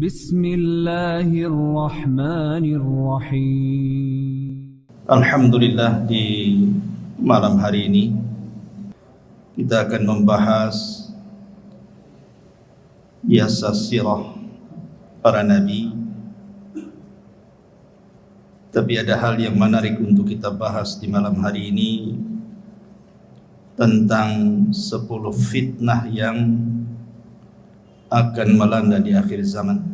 Bismillahirrahmanirrahim. Alhamdulillah, di malam hari ini kita akan membahas biasa sirah para nabi. Tapi ada hal yang menarik untuk kita bahas di malam hari ini tentang 10 fitnah yang akan melanda di akhir zaman.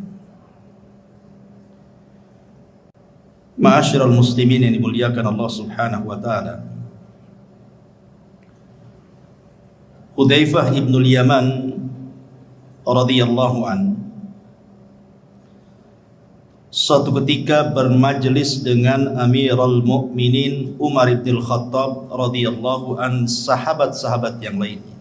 Ma'asyiral muslimin yang dimuliakan Allah Subhanahu wa taala. Hudzaifah ibn al-Yaman radhiyallahu an suatu ketika bermajlis dengan Amirul Mukminin Umar bin Khattab radhiyallahu an, sahabat-sahabat yang lainnya.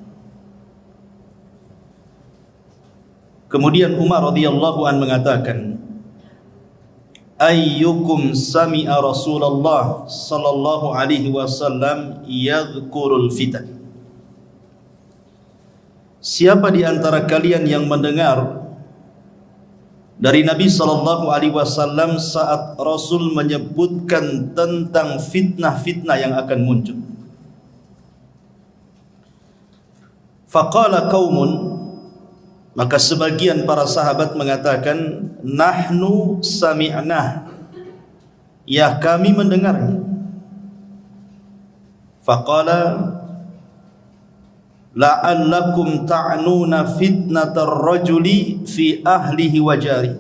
Kemudian Umar radhiyallahu an mengatakan, ayyukum sami'a Rasulullah sallallahu alaihi wasallam yadhkurul fitan. Siapa di antara kalian yang mendengar dari Nabi sallallahu alaihi wasallam saat Rasul menyebutkan tentang fitnah-fitnah yang akan muncul? Faqala qaumun, maka sebagian para sahabat mengatakan, nahnu sami'na, ya kami mendengarnya. Faqala la'allakum ta'nuna fitnatar rajuli fi ahlihi wa jari.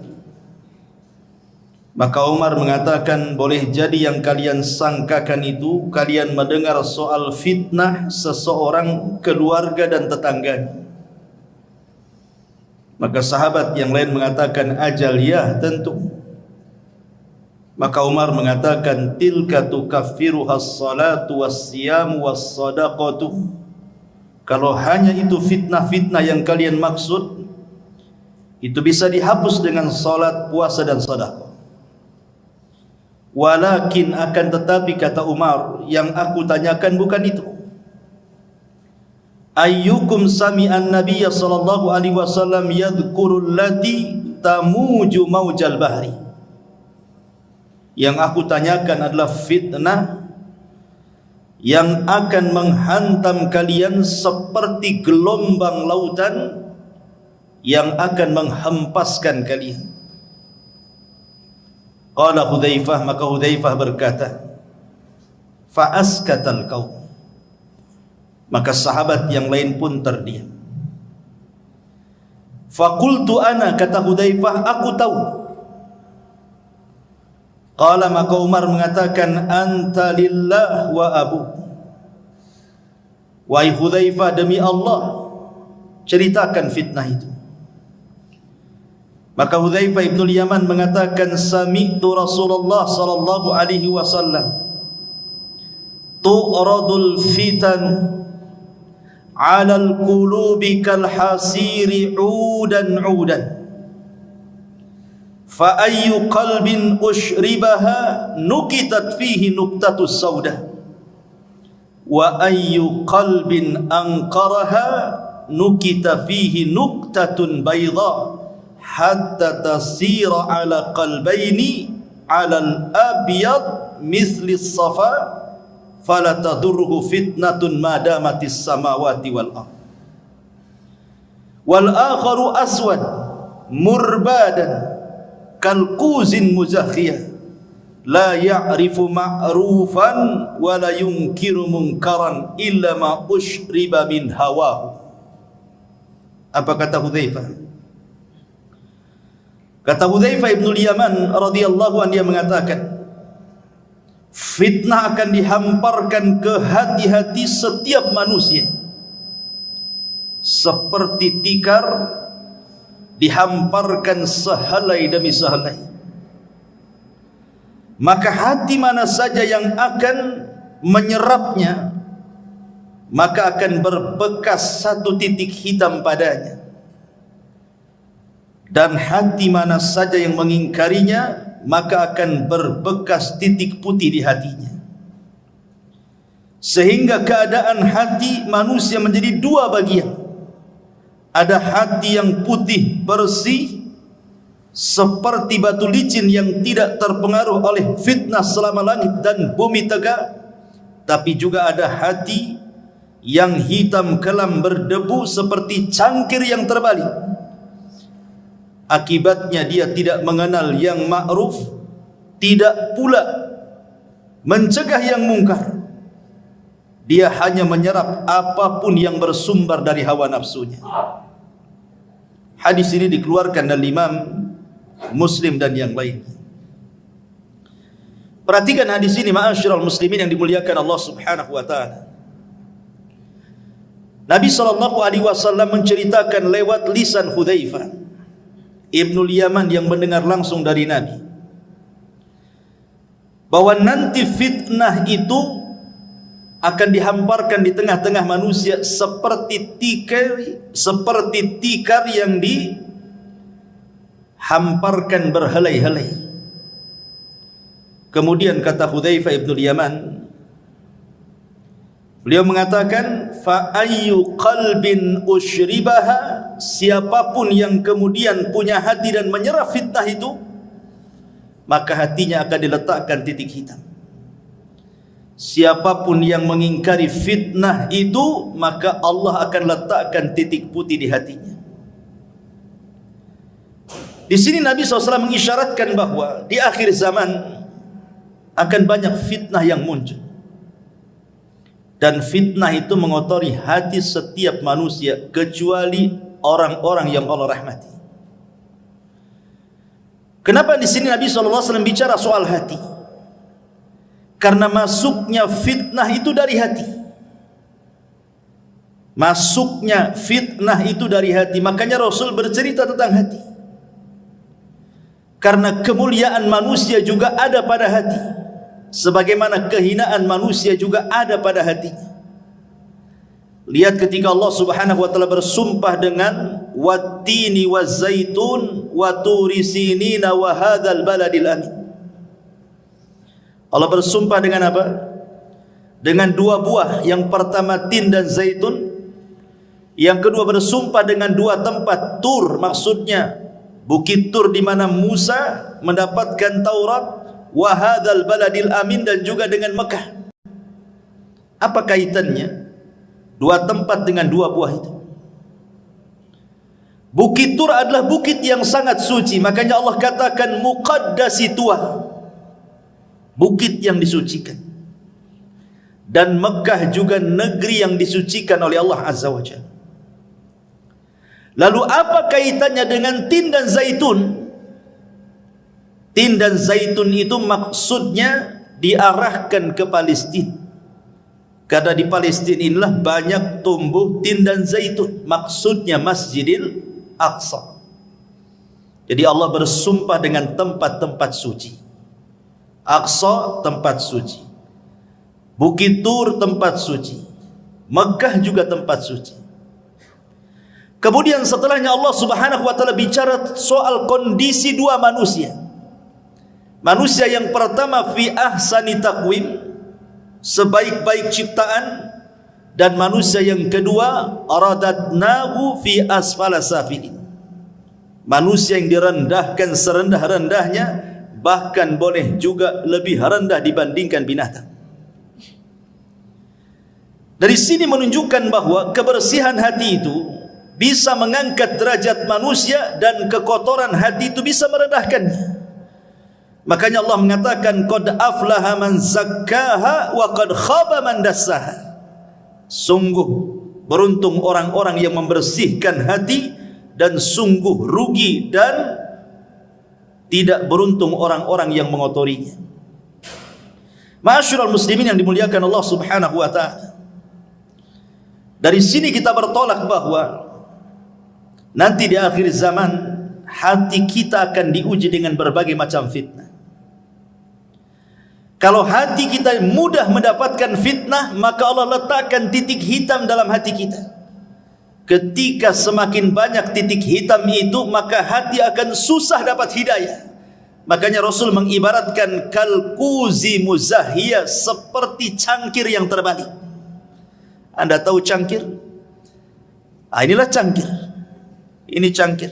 Maka Umar mengatakan, boleh jadi yang kalian sangkakan itu kalian mendengar soal fitnah seseorang, keluarga dan tetangganya. Maka sahabat yang lain mengatakan, ajal ya, tentu. Maka Umar mengatakan, tilka tukaffiruha as-salatu was-siyamu was-sadaqatu. Kalau hanya itu fitnah-fitnah yang kalian maksud, itu bisa dihapus dengan salat, puasa dan sedekah. Walakin, akan tetapi, kata Umar, yang aku tanyakan bukan itu. Ayyukum sami'an nabiyya sallallahu alaihi wasallam yadhkurul lati tamuju maujal bahri. Yang aku tanyakan adalah fitnah yang akan menghantam kalian seperti gelombang lautan yang akan menghempaskan kalian. Qala Hudzaifah, maka Hudzaifah berkata, fa askatal qaum. Maka sahabat yang lain pun terdiam. Faqultu ana, kata Hudzaifah, aku tahu. Qala, maka Umar mengatakan, anta lillah wa abu. Wahai Hudzaifah, demi Allah, ceritakan fitnah itu. Maka Hudzaifah ibn al-Yaman mengatakan, sami'tu Rasulullah sallallahu alaihi wasallam tu'radul fitan 'alal qulubi kal hasiri 'udan 'udan, fa ayyu qalbin ushribaha nukitat fihi nuqtatus sauda, wa ayyu qalbin anqaraha nukita fihi nuqtatun bayda, hatta tasira 'ala qalbaini 'alal abyad misli as-safa, fala tadurruhu fitnatun ma damatis samawati wal ardh. Wal akharu aswad murbadan kal quzin muzakhiyah, la ya'rifu ma'rufan wa la yunkiru munkaran illa ma ushriba min hawahu. Apa kata Hudzaifah? Kata Hudzaifah ibn al-Yaman radhiyallahu anhu, dia mengatakan, fitnah akan dihamparkan ke hati-hati setiap manusia seperti tikar dihamparkan sehelai demi sehelai. Maka hati mana saja yang akan menyerapnya, maka akan berbekas satu titik hitam padanya. Dan hati mana saja yang mengingkarinya, maka akan berbekas titik putih di hatinya. Sehingga keadaan hati manusia menjadi dua bagian. Ada hati yang putih bersih seperti batu licin yang tidak terpengaruh oleh fitnah selama langit dan bumi tegak, tapi juga ada hati yang hitam kelam berdebu seperti cangkir yang terbalik. Akibatnya dia tidak mengenal yang ma'ruf, tidak pula mencegah yang mungkar. Dia hanya menyerap apapun yang bersumber dari hawa nafsunya. Hadis ini dikeluarkan oleh Imam Muslim dan yang lain. Perhatikan hadis ini, ma'asyiral muslimin yang dimuliakan Allah Subhanahu wa taala. Nabi SAW menceritakan lewat lisan Hudzaifah Ibnul Yaman yang mendengar langsung dari Nabi, bahwa nanti fitnah itu akan dihamparkan di tengah-tengah manusia seperti tikar yang dihamparkan berhelai-helai. Kemudian kata Hudzaifah Ibnul Yaman, beliau mengatakan, fa ayyu qalbin usyribaha, siapapun yang kemudian punya hati dan menyerap fitnah itu, maka hatinya akan diletakkan titik hitam. Siapapun yang mengingkari fitnah itu, maka Allah akan letakkan titik putih di hatinya. Di sini Nabi SAW mengisyaratkan bahwa di akhir zaman akan banyak fitnah yang muncul, dan fitnah itu mengotori hati setiap manusia kecuali orang-orang yang Allah rahmati. Kenapa di sini Nabi SAW bicara soal hati? Karena masuknya fitnah itu dari hati. Masuknya fitnah itu dari hati. Makanya Rasul bercerita tentang hati. Karena kemuliaan manusia juga ada pada hati, sebagaimana kehinaan manusia juga ada pada hatinya. Lihat ketika Allah Subhanahu wa taala bersumpah dengan wattini wazzaitun wa turi sinina wa hadzal baladil amin. Allah bersumpah dengan apa? Dengan dua buah. Yang pertama tin dan zaitun. Yang kedua bersumpah dengan dua tempat, Tur, maksudnya Bukit Tur di mana Musa mendapatkan Taurat, wa hadzal baladil amin, dan juga dengan Mekah. Apa kaitannya dua tempat dengan dua buah itu? Bukit Tur adalah bukit yang sangat suci, makanya Allah katakan muqaddasi tuah, bukit yang disucikan. Dan Mekah juga negeri yang disucikan oleh Allah Azza wa Jalla. Lalu apa kaitannya dengan tin dan zaitun? Tin dan zaitun itu maksudnya diarahkan ke Palestina, karena di Palestina inilah banyak tumbuh tin dan zaitun. Maksudnya Masjidil Aqsa. Jadi Allah bersumpah dengan tempat-tempat suci. Aqsa tempat suci, Bukit Tur tempat suci, Mekah juga tempat suci. Kemudian setelahnya Allah Subhanahu wa taala bicara soal kondisi dua manusia. Manusia yang pertama fi ahsani taqwim, sebaik-baik ciptaan, dan manusia yang kedua aradatnahu fi asfala safilin, manusia yang direndahkan serendah-rendahnya, bahkan boleh juga lebih rendah dibandingkan binatang. Dari sini menunjukkan bahwa kebersihan hati itu bisa mengangkat derajat manusia, dan kekotoran hati itu bisa merendahkannya. Makanya Allah mengatakan qad aflaha man zakkaha wa qad khaba man dassaha. Sungguh beruntung orang-orang yang membersihkan hati, dan sungguh rugi dan tidak beruntung orang-orang yang mengotorinya. Ma'asyiral muslimin yang dimuliakan Allah Subhanahu wa taala, dari sini kita bertolak bahwa nanti di akhir zaman hati kita akan diuji dengan berbagai macam fitnah. Kalau hati kita mudah mendapatkan fitnah, maka Allah letakkan titik hitam dalam hati kita. Ketika semakin banyak titik hitam itu, maka hati akan susah dapat hidayah. Makanya Rasul mengibaratkan kalkuzi muzahiyah, seperti cangkir yang terbalik. Anda tahu cangkir? Inilah cangkir. Ini cangkir.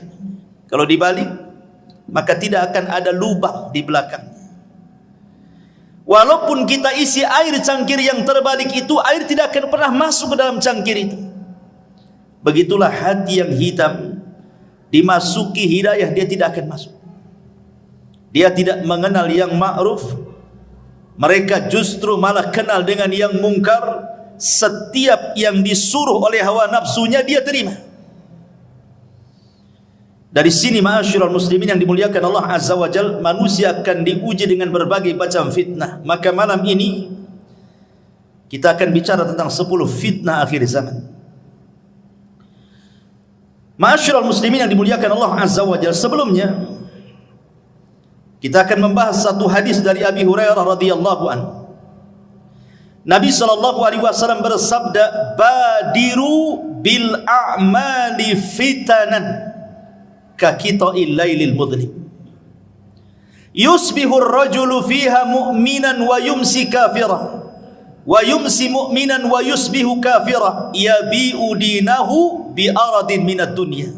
Kalau dibalik, maka tidak akan ada lubang di belakangnya. Walaupun kita isi air cangkir yang terbalik itu, air tidak akan pernah masuk ke dalam cangkir itu. Begitulah hati yang hitam, dimasuki hidayah dia tidak akan masuk. Dia tidak mengenal yang ma'ruf, mereka justru malah kenal dengan yang mungkar. Setiap yang disuruh oleh hawa nafsunya dia terima. Dari sini ma'asyiral muslimin yang dimuliakan Allah Azza wa Jalla, manusia akan diuji dengan berbagai macam fitnah. Maka malam ini kita akan bicara tentang 10 fitnah akhir zaman. Ma'asyiral muslimin yang dimuliakan Allah Azza wa Jalla, sebelumnya kita akan membahas satu hadis dari Abi Hurairah radhiyallahu anhu. Nabi sallallahu alaihi wasallam bersabda, "Badiru bil a'mali fitanan ka qita'il lailil mudlim. Yusbihu ar-rajulu fiha mu'minan wa yumsi kafira, wa yumsi mu'minan wa yusbihu kafira, yabi'u dinahu bi aradin minad dunya."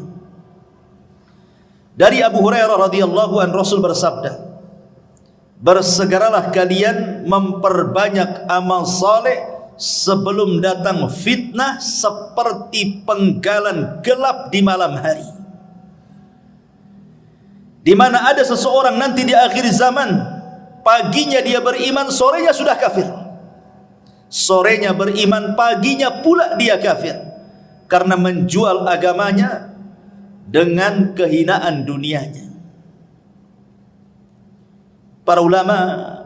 Dari Abu Hurairah radhiyallahu anhu, Rasul bersabda, "Bersegeralah kalian memperbanyak amal saleh sebelum datang fitnah seperti penggalan gelap di malam hari." Di mana ada seseorang nanti di akhir zaman, paginya dia beriman, sorenya sudah kafir. Sorenya beriman, paginya pula dia kafir, karena menjual agamanya dengan kehinaan dunianya. Para ulama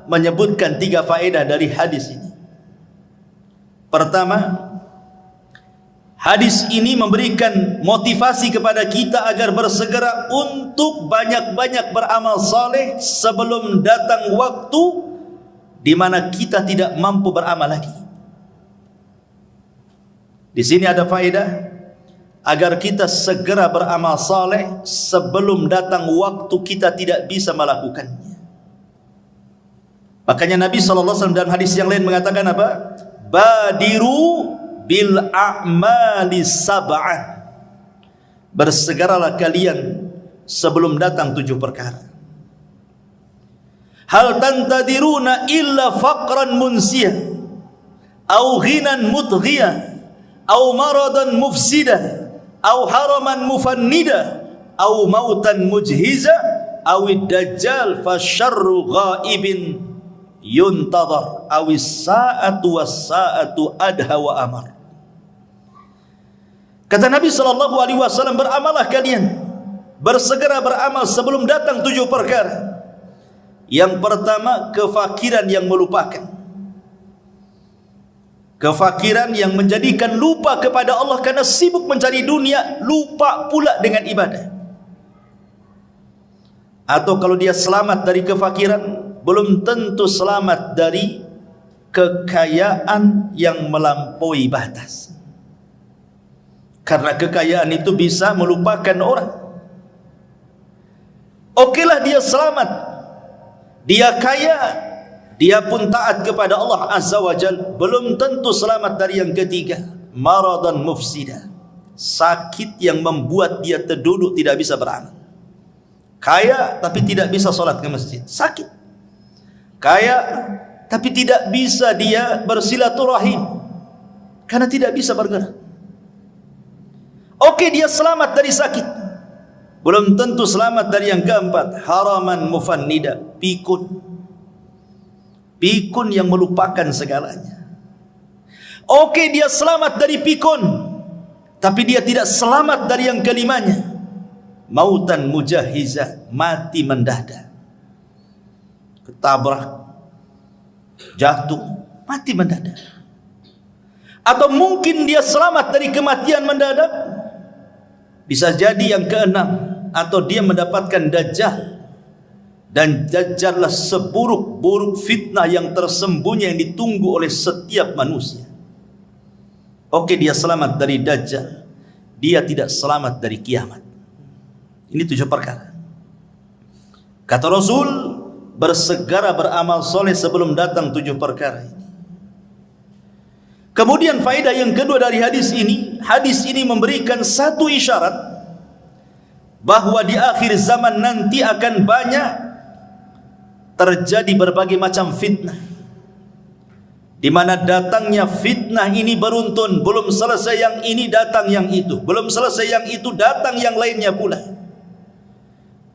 menyebutkan 3 faedah dari hadis ini. Pertama, hadis ini memberikan motivasi kepada kita agar bersegera untuk banyak-banyak beramal saleh sebelum datang waktu di mana kita tidak mampu beramal lagi. Di sini ada faedah agar kita segera beramal saleh sebelum datang waktu kita tidak bisa melakukannya. Makanya Nabi SAW dalam hadis yang lain mengatakan apa? Badiru bil a'mali sab'an. Bersegeralah kalian sebelum datang 7 perkara. Hal tantadiruna illa faqran munsiyah, au ghinan mutghiyah, au maradan mufsidah, au haraman mufannida, au mautan mujhiza, au dajjal fasyarru ghaibin yuntadhar, awis sa'atu was sa'atu adha wa amar. Kata Nabi sallallahu alaihi wasallam, beramalah kalian, bersegera beramal sebelum datang 7 perkara. Yang pertama, kefakiran yang melupakan. Kefakiran yang menjadikan lupa kepada Allah karena sibuk mencari dunia, lupa pula dengan ibadah. Atau kalau dia selamat dari kefakiran, belum tentu selamat dari kekayaan yang melampaui batas. Karena kekayaan itu bisa melupakan orang. Okelah dia selamat, dia kaya, dia pun taat kepada Allah Azza wa Jalla, belum tentu selamat dari yang ketiga, maradan mufsida, sakit yang membuat dia terduduk tidak bisa beramal. Kaya tapi tidak bisa sholat ke masjid, sakit. Kaya tapi tidak bisa dia bersilaturahim karena tidak bisa bergerak. Oke, dia selamat dari sakit, belum tentu selamat dari yang keempat, haraman mufannida, pikun. Pikun yang melupakan segalanya. Oke, dia selamat dari pikun, tapi dia tidak selamat dari yang kelimanya, mautan mujahiza, mati mendadak. Ketabrak, jatuh, mati mendadak. Atau mungkin dia selamat dari kematian mendadak, bisa jadi yang keenam, atau dia mendapatkan dajjal. Dan dajjallah seburuk-buruk fitnah yang tersembunyi yang ditunggu oleh setiap manusia. Oke, dia selamat dari dajjal, dia tidak selamat dari kiamat. Ini 7 perkara. Kata Rasul, bersegera beramal soleh sebelum datang 7 perkara ini. Kemudian faedah yang kedua dari hadis ini memberikan satu isyarat bahwa di akhir zaman nanti akan banyak terjadi berbagai macam fitnah, di mana datangnya fitnah ini beruntun, belum selesai yang ini datang yang itu, belum selesai yang itu datang yang lainnya pula.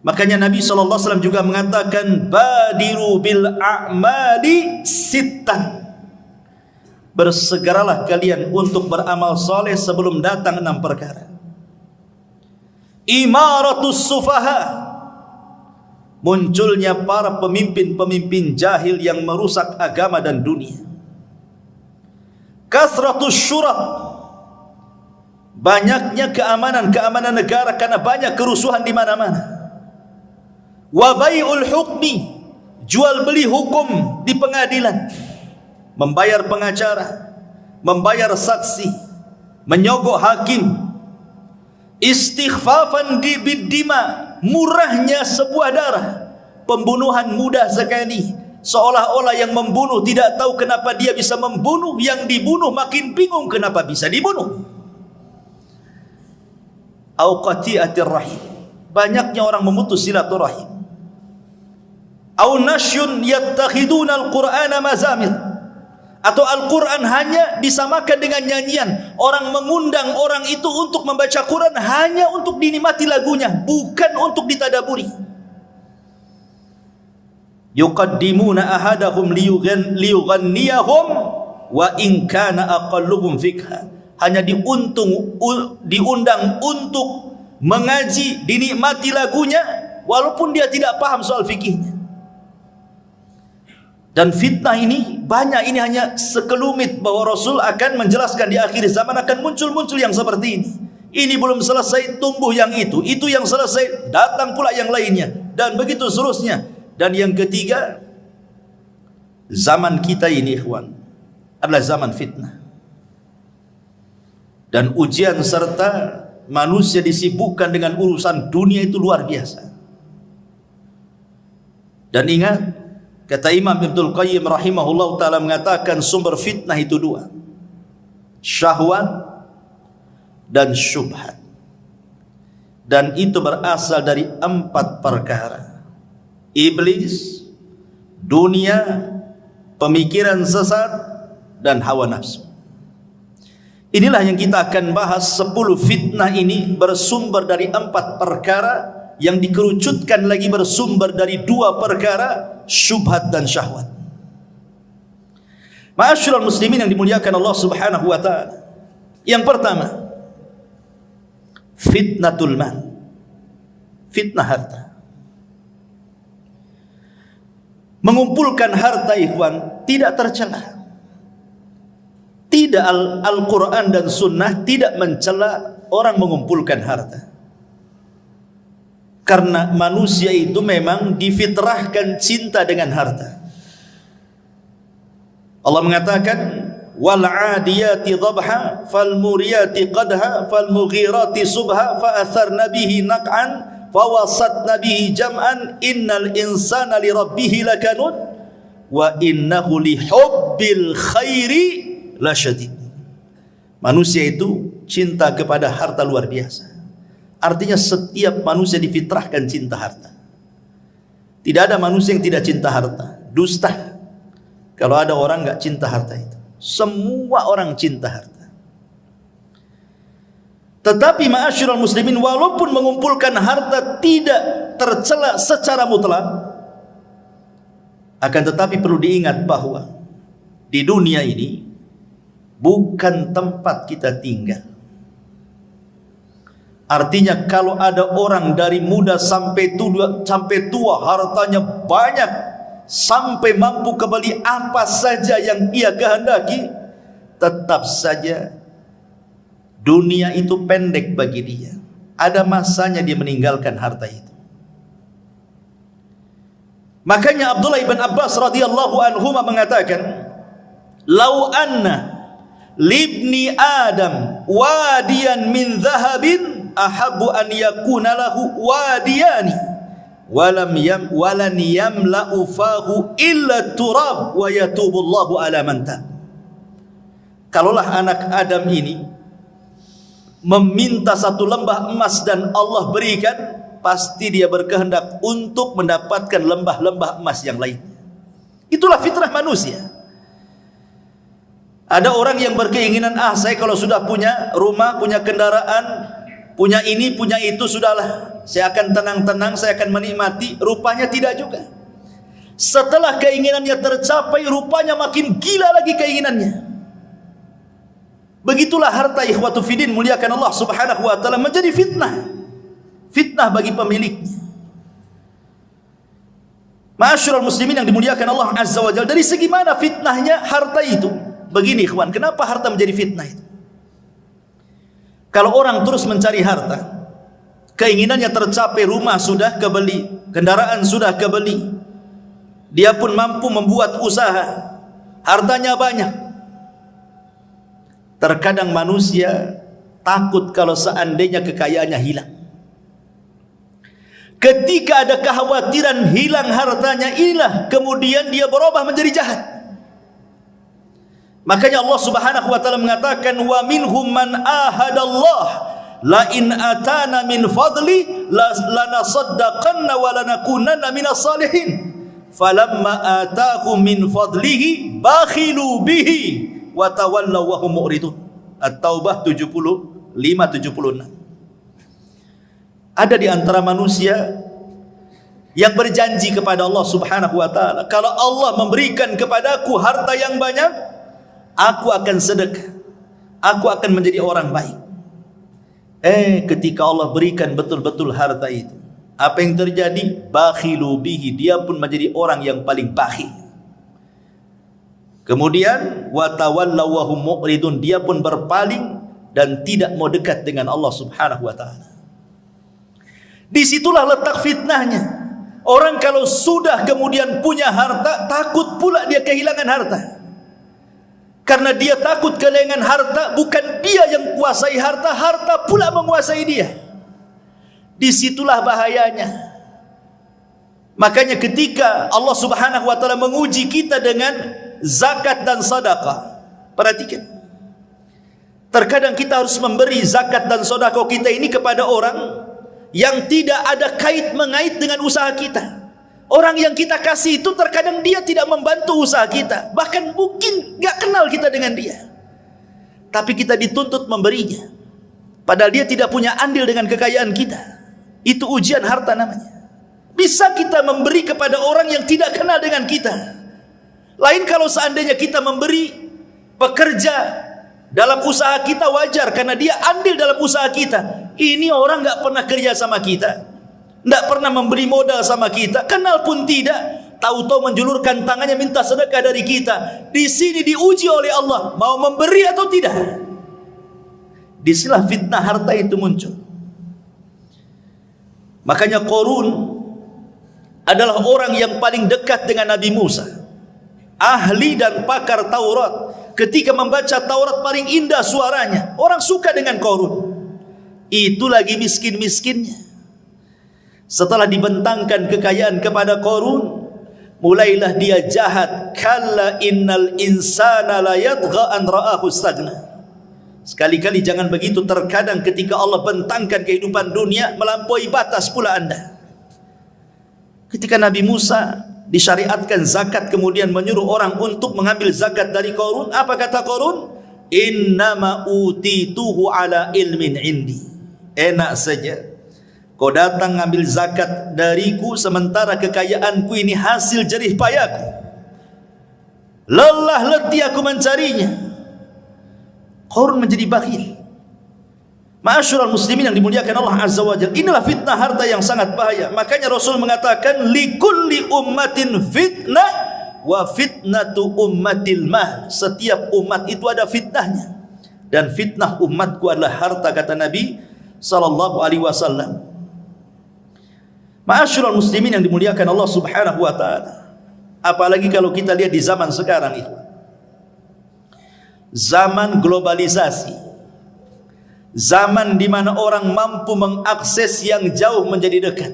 Makanya Nabi SAW juga mengatakan, badiru bil a'mali sittan, bersegeralah kalian untuk beramal soleh sebelum datang 6 perkara. Imaratus sufaha, munculnya para pemimpin-pemimpin jahil yang merusak agama dan dunia. Kasratus syurat, banyaknya keamanan negara karena banyak kerusuhan di mana-mana. Wa bai'ul hukmi, jual beli hukum di pengadilan, membayar pengacara, membayar saksi, menyogok hakim. Istighfafan biddima, murahnya sebuah darah, pembunuhan mudah sekali, seolah-olah yang membunuh tidak tahu kenapa dia bisa membunuh, yang dibunuh makin bingung kenapa bisa dibunuh. Au qati'atir rahim, banyaknya orang memutus silaturahim. Au nasyun yattakhiduna al-Qur'ana mazamir, atau Al-Quran hanya disamakan dengan nyanyian. Orang mengundang orang itu untuk membaca Quran hanya untuk dinikmati lagunya, bukan untuk ditadaburi. Yuqaddimuna ahadahum liyughanniyahum wa in kana aqalluhum fikha, hanya diundang untuk mengaji, dinikmati lagunya walaupun dia tidak paham soal fikihnya. Dan fitnah ini banyak, ini hanya sekelumit bahwa Rasul akan menjelaskan di akhir zaman akan muncul-muncul yang seperti ini. Ini belum selesai, tumbuh yang itu yang selesai, datang pula yang lainnya, dan begitu seterusnya. Dan yang ketiga, zaman kita ini ikhwan adalah zaman fitnah. Dan ujian serta manusia disibukkan dengan urusan dunia itu luar biasa. Dan ingat, kata Imam Ibnul Qayyim rahimahullah ta'ala mengatakan sumber fitnah itu 2, syahwat dan syubhat. Dan itu berasal dari 4 perkara: iblis, dunia, pemikiran sesat, dan hawa nafsu. Inilah yang kita akan bahas. 10 fitnah ini bersumber dari 4 perkara, yang dikerucutkan lagi bersumber dari 2 perkara, syubhat dan syahwat. Ma'asyiral muslimin yang dimuliakan Allah Subhanahu wa taala. Yang pertama, fitnatul mal, fitnah harta. Mengumpulkan harta ikhwan tidak tercela. Tidak, Al-Quran dan Sunnah tidak mencela orang mengumpulkan harta. Karena manusia itu memang difitrahkan cinta dengan harta. Allah mengatakan, wal 'adiyati dhabha fal muriyati qadha fal mughirati subha fa atharna bihi naq'an fa wasatna bihi jam'an innal insana li rabbih lakanud wa innahu li hubbil khairi lasyadid. Manusia itu cinta kepada harta luar biasa. Artinya setiap manusia difitrahkan cinta harta. Tidak ada manusia yang tidak cinta harta. Dusta kalau ada orang enggak cinta harta itu. Semua orang cinta harta. Tetapi ma'asyiral muslimin, walaupun mengumpulkan harta tidak tercela secara mutlak, akan tetapi perlu diingat bahwa di dunia ini bukan tempat kita tinggal. Artinya kalau ada orang dari muda sampai tua hartanya banyak, sampai mampu kembali apa saja yang ia kehendaki, tetap saja dunia itu pendek bagi dia. Ada masanya dia meninggalkan harta itu. Makanya Abdullah ibn Abbas radhiyallahu anhuma mengatakan, "Lau anna libni Adam wadiyan min dhahabin ahabbu an yakuna lahu wadiyani walan yamla'u fahu illa turab wa yatubu Allahu ala man tab." Kalaulah anak Adam ini meminta 1 lembah emas dan Allah berikan, pasti dia berkehendak untuk mendapatkan lembah-lembah emas yang lain. Itulah fitrah manusia. Ada orang yang berkeinginan, saya kalau sudah punya rumah, punya kendaraan, punya ini, punya itu, sudahlah, saya akan tenang-tenang, saya akan menikmati. Rupanya tidak juga. Setelah keinginannya tercapai, rupanya makin gila lagi keinginannya. Begitulah harta, ikhwatu fiddin, muliakan Allah subhanahu wa ta'ala, menjadi fitnah. Fitnah bagi pemiliknya. Ma'asyiral muslimin yang dimuliakan Allah azza wa jalla, dari segi mana fitnahnya harta itu? Begini ikhwan, kenapa harta menjadi fitnah itu? Kalau orang terus mencari harta, keinginannya tercapai, rumah sudah kebeli, kendaraan sudah kebeli, dia pun mampu membuat usaha, hartanya banyak. Terkadang manusia takut kalau seandainya kekayaannya hilang. Ketika ada kekhawatiran hilang hartanya, inilah kemudian dia berubah menjadi jahat. Makanya Allah subhanahu wa ta'ala mengatakan, wa minhum man ahadallah la in atana min fadli lanasaddaqanna wa lanakunanna minas salihin falamma atahum min fadlihi bakhilu bihi wa tawallaw wa hum mu'ridun. At-Taubah 75-76. Ada di antara manusia yang berjanji kepada Allah subhanahu wa ta'ala, kalau Allah memberikan kepadaku harta yang banyak, aku akan sedekah, aku akan menjadi orang baik. Ketika Allah berikan betul-betul harta itu, apa yang terjadi? Bakhilu bihi, dia pun menjadi orang yang paling bakhil. Kemudian wa tawallaw wa hum mu'ridun, dia pun berpaling dan tidak mau dekat dengan Allah subhanahu wa ta'ala. Disitulah letak fitnahnya. Orang kalau sudah kemudian punya harta, takut pula dia kehilangan harta. Karena dia takut kehilangan harta, bukan dia yang kuasai harta, harta pula menguasai dia. Disitulah bahayanya. Makanya ketika Allah subhanahu wa ta'ala menguji kita dengan zakat dan sedekah, perhatikan, terkadang kita harus memberi zakat dan sedekah kita ini kepada orang yang tidak ada kait mengait dengan usaha kita. Orang yang kita kasih itu terkadang dia tidak membantu usaha kita, bahkan mungkin gak kenal kita dengan dia, tapi kita dituntut memberinya, padahal dia tidak punya andil dengan kekayaan kita. Itu ujian harta namanya. Bisa kita memberi kepada orang yang tidak kenal dengan kita. Lain kalau seandainya kita memberi pekerja dalam usaha kita, wajar karena dia andil dalam usaha kita. Ini orang gak pernah kerja sama kita, tidak pernah memberi modal sama kita, kenal pun tidak, tahu-tahu menjulurkan tangannya minta sedekah dari kita. Di sini diuji oleh Allah, mau memberi atau tidak. Disinilah fitnah harta itu muncul. Makanya Qarun adalah orang yang paling dekat dengan Nabi Musa, ahli dan pakar Taurat. Ketika membaca Taurat paling indah suaranya, orang suka dengan Qarun. Itu lagi miskin-miskinnya. Setelah dibentangkan kekayaan kepada Qarun, mulailah dia jahat. Kalla innal insana la yatgha an ra'ahu istaghna. Sekali-kali jangan begitu. Terkadang ketika Allah bentangkan kehidupan dunia, melampaui batas pula Anda. Ketika Nabi Musa disyariatkan zakat, kemudian menyuruh orang untuk mengambil zakat dari Qarun, apa kata Qarun? Innama utituhu ala ilmin indi. Enak saja kau datang ngambil zakat dariku, sementara kekayaanku ini hasil jerih payahku. Lelah letih aku mencarinya. Qarun menjadi bakhil. Ma'asyiral muslimin yang dimuliakan Allah azza wa jalla, inilah fitnah harta yang sangat bahaya. Makanya Rasul mengatakan, likulli ummatin fitnah wa fitnatu ummatil mal. Setiap umat itu ada fitnahnya, dan fitnah umatku adalah harta, kata Nabi sallallahu alaihi wasallam. Ma'asyiral muslimin yang dimuliakan Allah subhanahu wa ta'ala, apalagi kalau kita lihat di zaman sekarang itu, zaman globalisasi, zaman di mana orang mampu mengakses yang jauh menjadi dekat.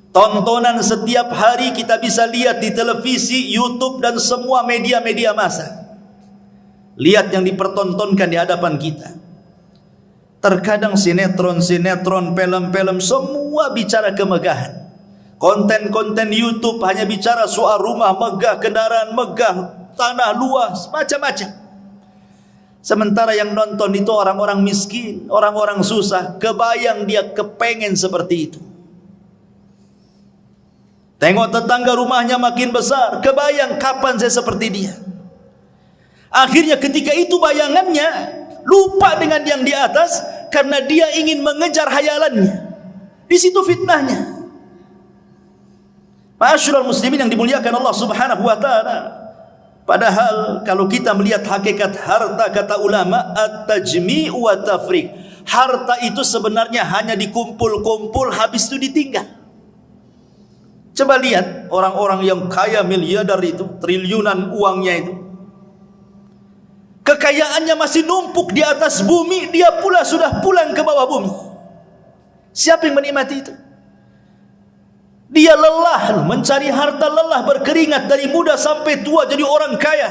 Tontonan setiap hari kita bisa lihat di televisi, YouTube, dan semua media-media massa. Lihat yang dipertontonkan di hadapan kita. Terkadang sinetron, film-film semua bicara kemegahan. Konten-konten YouTube hanya bicara soal rumah megah, kendaraan megah, tanah luas, macam-macam. Sementara yang nonton itu orang-orang miskin, orang-orang susah. Kebayang dia kepengen seperti itu. Tengok tetangga rumahnya makin besar, kebayang kapan saya seperti dia. Akhirnya ketika itu bayangannya lupa dengan yang di atas karena dia ingin mengejar hayalannya. Di situ fitnahnya. Ma'asyiral muslimin yang dimuliakan Allah Subhanahu wa taala. Padahal kalau kita melihat hakikat harta, kata ulama, at-tajmi' wa tafriq. Harta itu sebenarnya hanya dikumpul-kumpul habis itu ditinggal. Coba lihat orang-orang yang kaya miliarder itu, triliunan uangnya itu. Kekayaannya masih numpuk di atas bumi, dia pula sudah pulang ke bawah bumi. Siapa yang menikmati itu? Dia lelah mencari harta, lelah berkeringat dari muda sampai tua jadi orang kaya.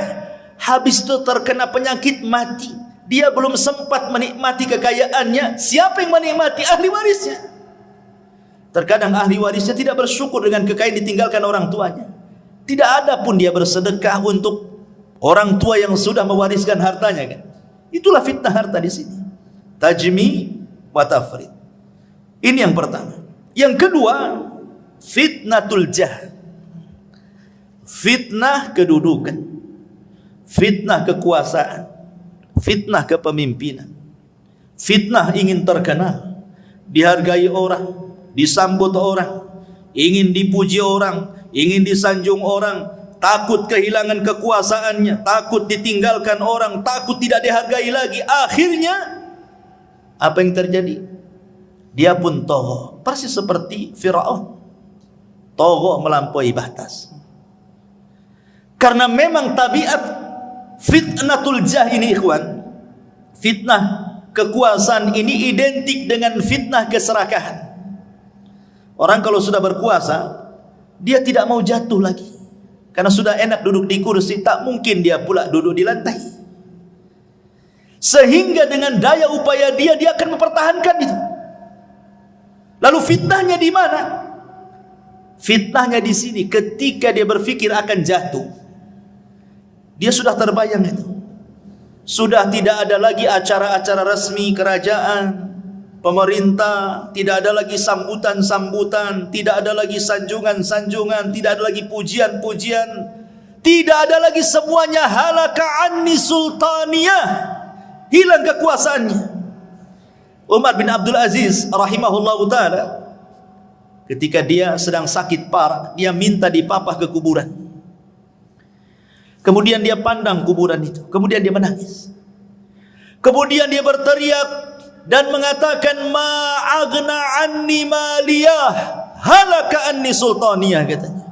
Habis itu terkena penyakit, mati. Dia belum sempat menikmati kekayaannya. Siapa yang menikmati? Ahli warisnya. Terkadang ahli warisnya tidak bersyukur dengan kekayaan ditinggalkan orang tuanya. Tidak ada pun dia bersedekah untuk orang tua yang sudah mewariskan hartanya, kan? Itulah fitnah harta di sini. Tajmi wa tafrid. Ini yang pertama. Yang kedua, fitnatul jah. Fitnah kedudukan. Fitnah kekuasaan. Fitnah kepemimpinan. Fitnah ingin terkenal, dihargai orang, disambut orang, ingin dipuji orang, ingin disanjung orang, takut kehilangan kekuasaannya, takut ditinggalkan orang, takut tidak dihargai lagi. Akhirnya apa yang terjadi? Dia pun tagha, persis seperti Firaun. Tagha melampaui batas. Karena memang tabiat fitnatul jah ini, ikhwan, fitnah kekuasaan ini identik dengan fitnah keserakahan. Orang kalau sudah berkuasa, dia tidak mau jatuh lagi. Karena sudah enak duduk di kursi, tak mungkin dia pula duduk di lantai. Sehingga dengan daya upaya dia akan mempertahankan itu. Lalu fitnahnya di mana? Fitnahnya di sini, ketika dia berpikir akan jatuh, dia sudah terbayang itu. Sudah tidak ada lagi acara-acara resmi kerajaan, pemerintah, tidak ada lagi sambutan-sambutan, tidak ada lagi sanjungan-sanjungan, tidak ada lagi pujian-pujian, tidak ada lagi semuanya. Halaka anni sultaniyah, hilang kekuasaannya. Umar bin Abdul Aziz rahimahullahu ta'ala, ketika dia sedang sakit parah, dia minta dipapah ke kuburan. Kemudian dia pandang kuburan itu, kemudian dia menangis. Kemudian dia berteriak dan mengatakan, ma'agna anni maliyah, halaka anni sultaniyah, katanya.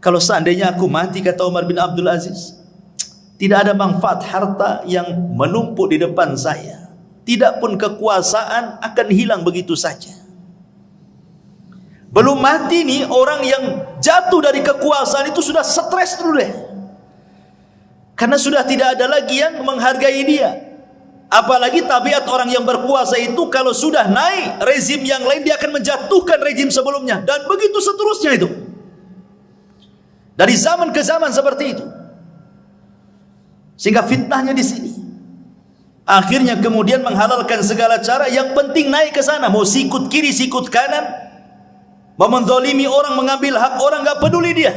Kalau seandainya aku mati, kata Umar bin Abdul Aziz, tidak ada manfaat harta yang menumpuk di depan saya. Tidak pun kekuasaan akan hilang begitu saja. Belum mati nih, orang yang jatuh dari kekuasaan itu sudah stres dulu deh. Karena sudah tidak ada lagi yang menghargai dia. Apalagi tabiat orang yang berkuasa itu, kalau sudah naik rezim yang lain, dia akan menjatuhkan rezim sebelumnya. Dan begitu seterusnya itu. Dari zaman ke zaman seperti itu. Sehingga fitnahnya di sini. Akhirnya kemudian menghalalkan segala cara, yang penting naik ke sana. Mau sikut kiri, sikut kanan, mau menzalimi orang, mengambil hak orang, gak peduli dia.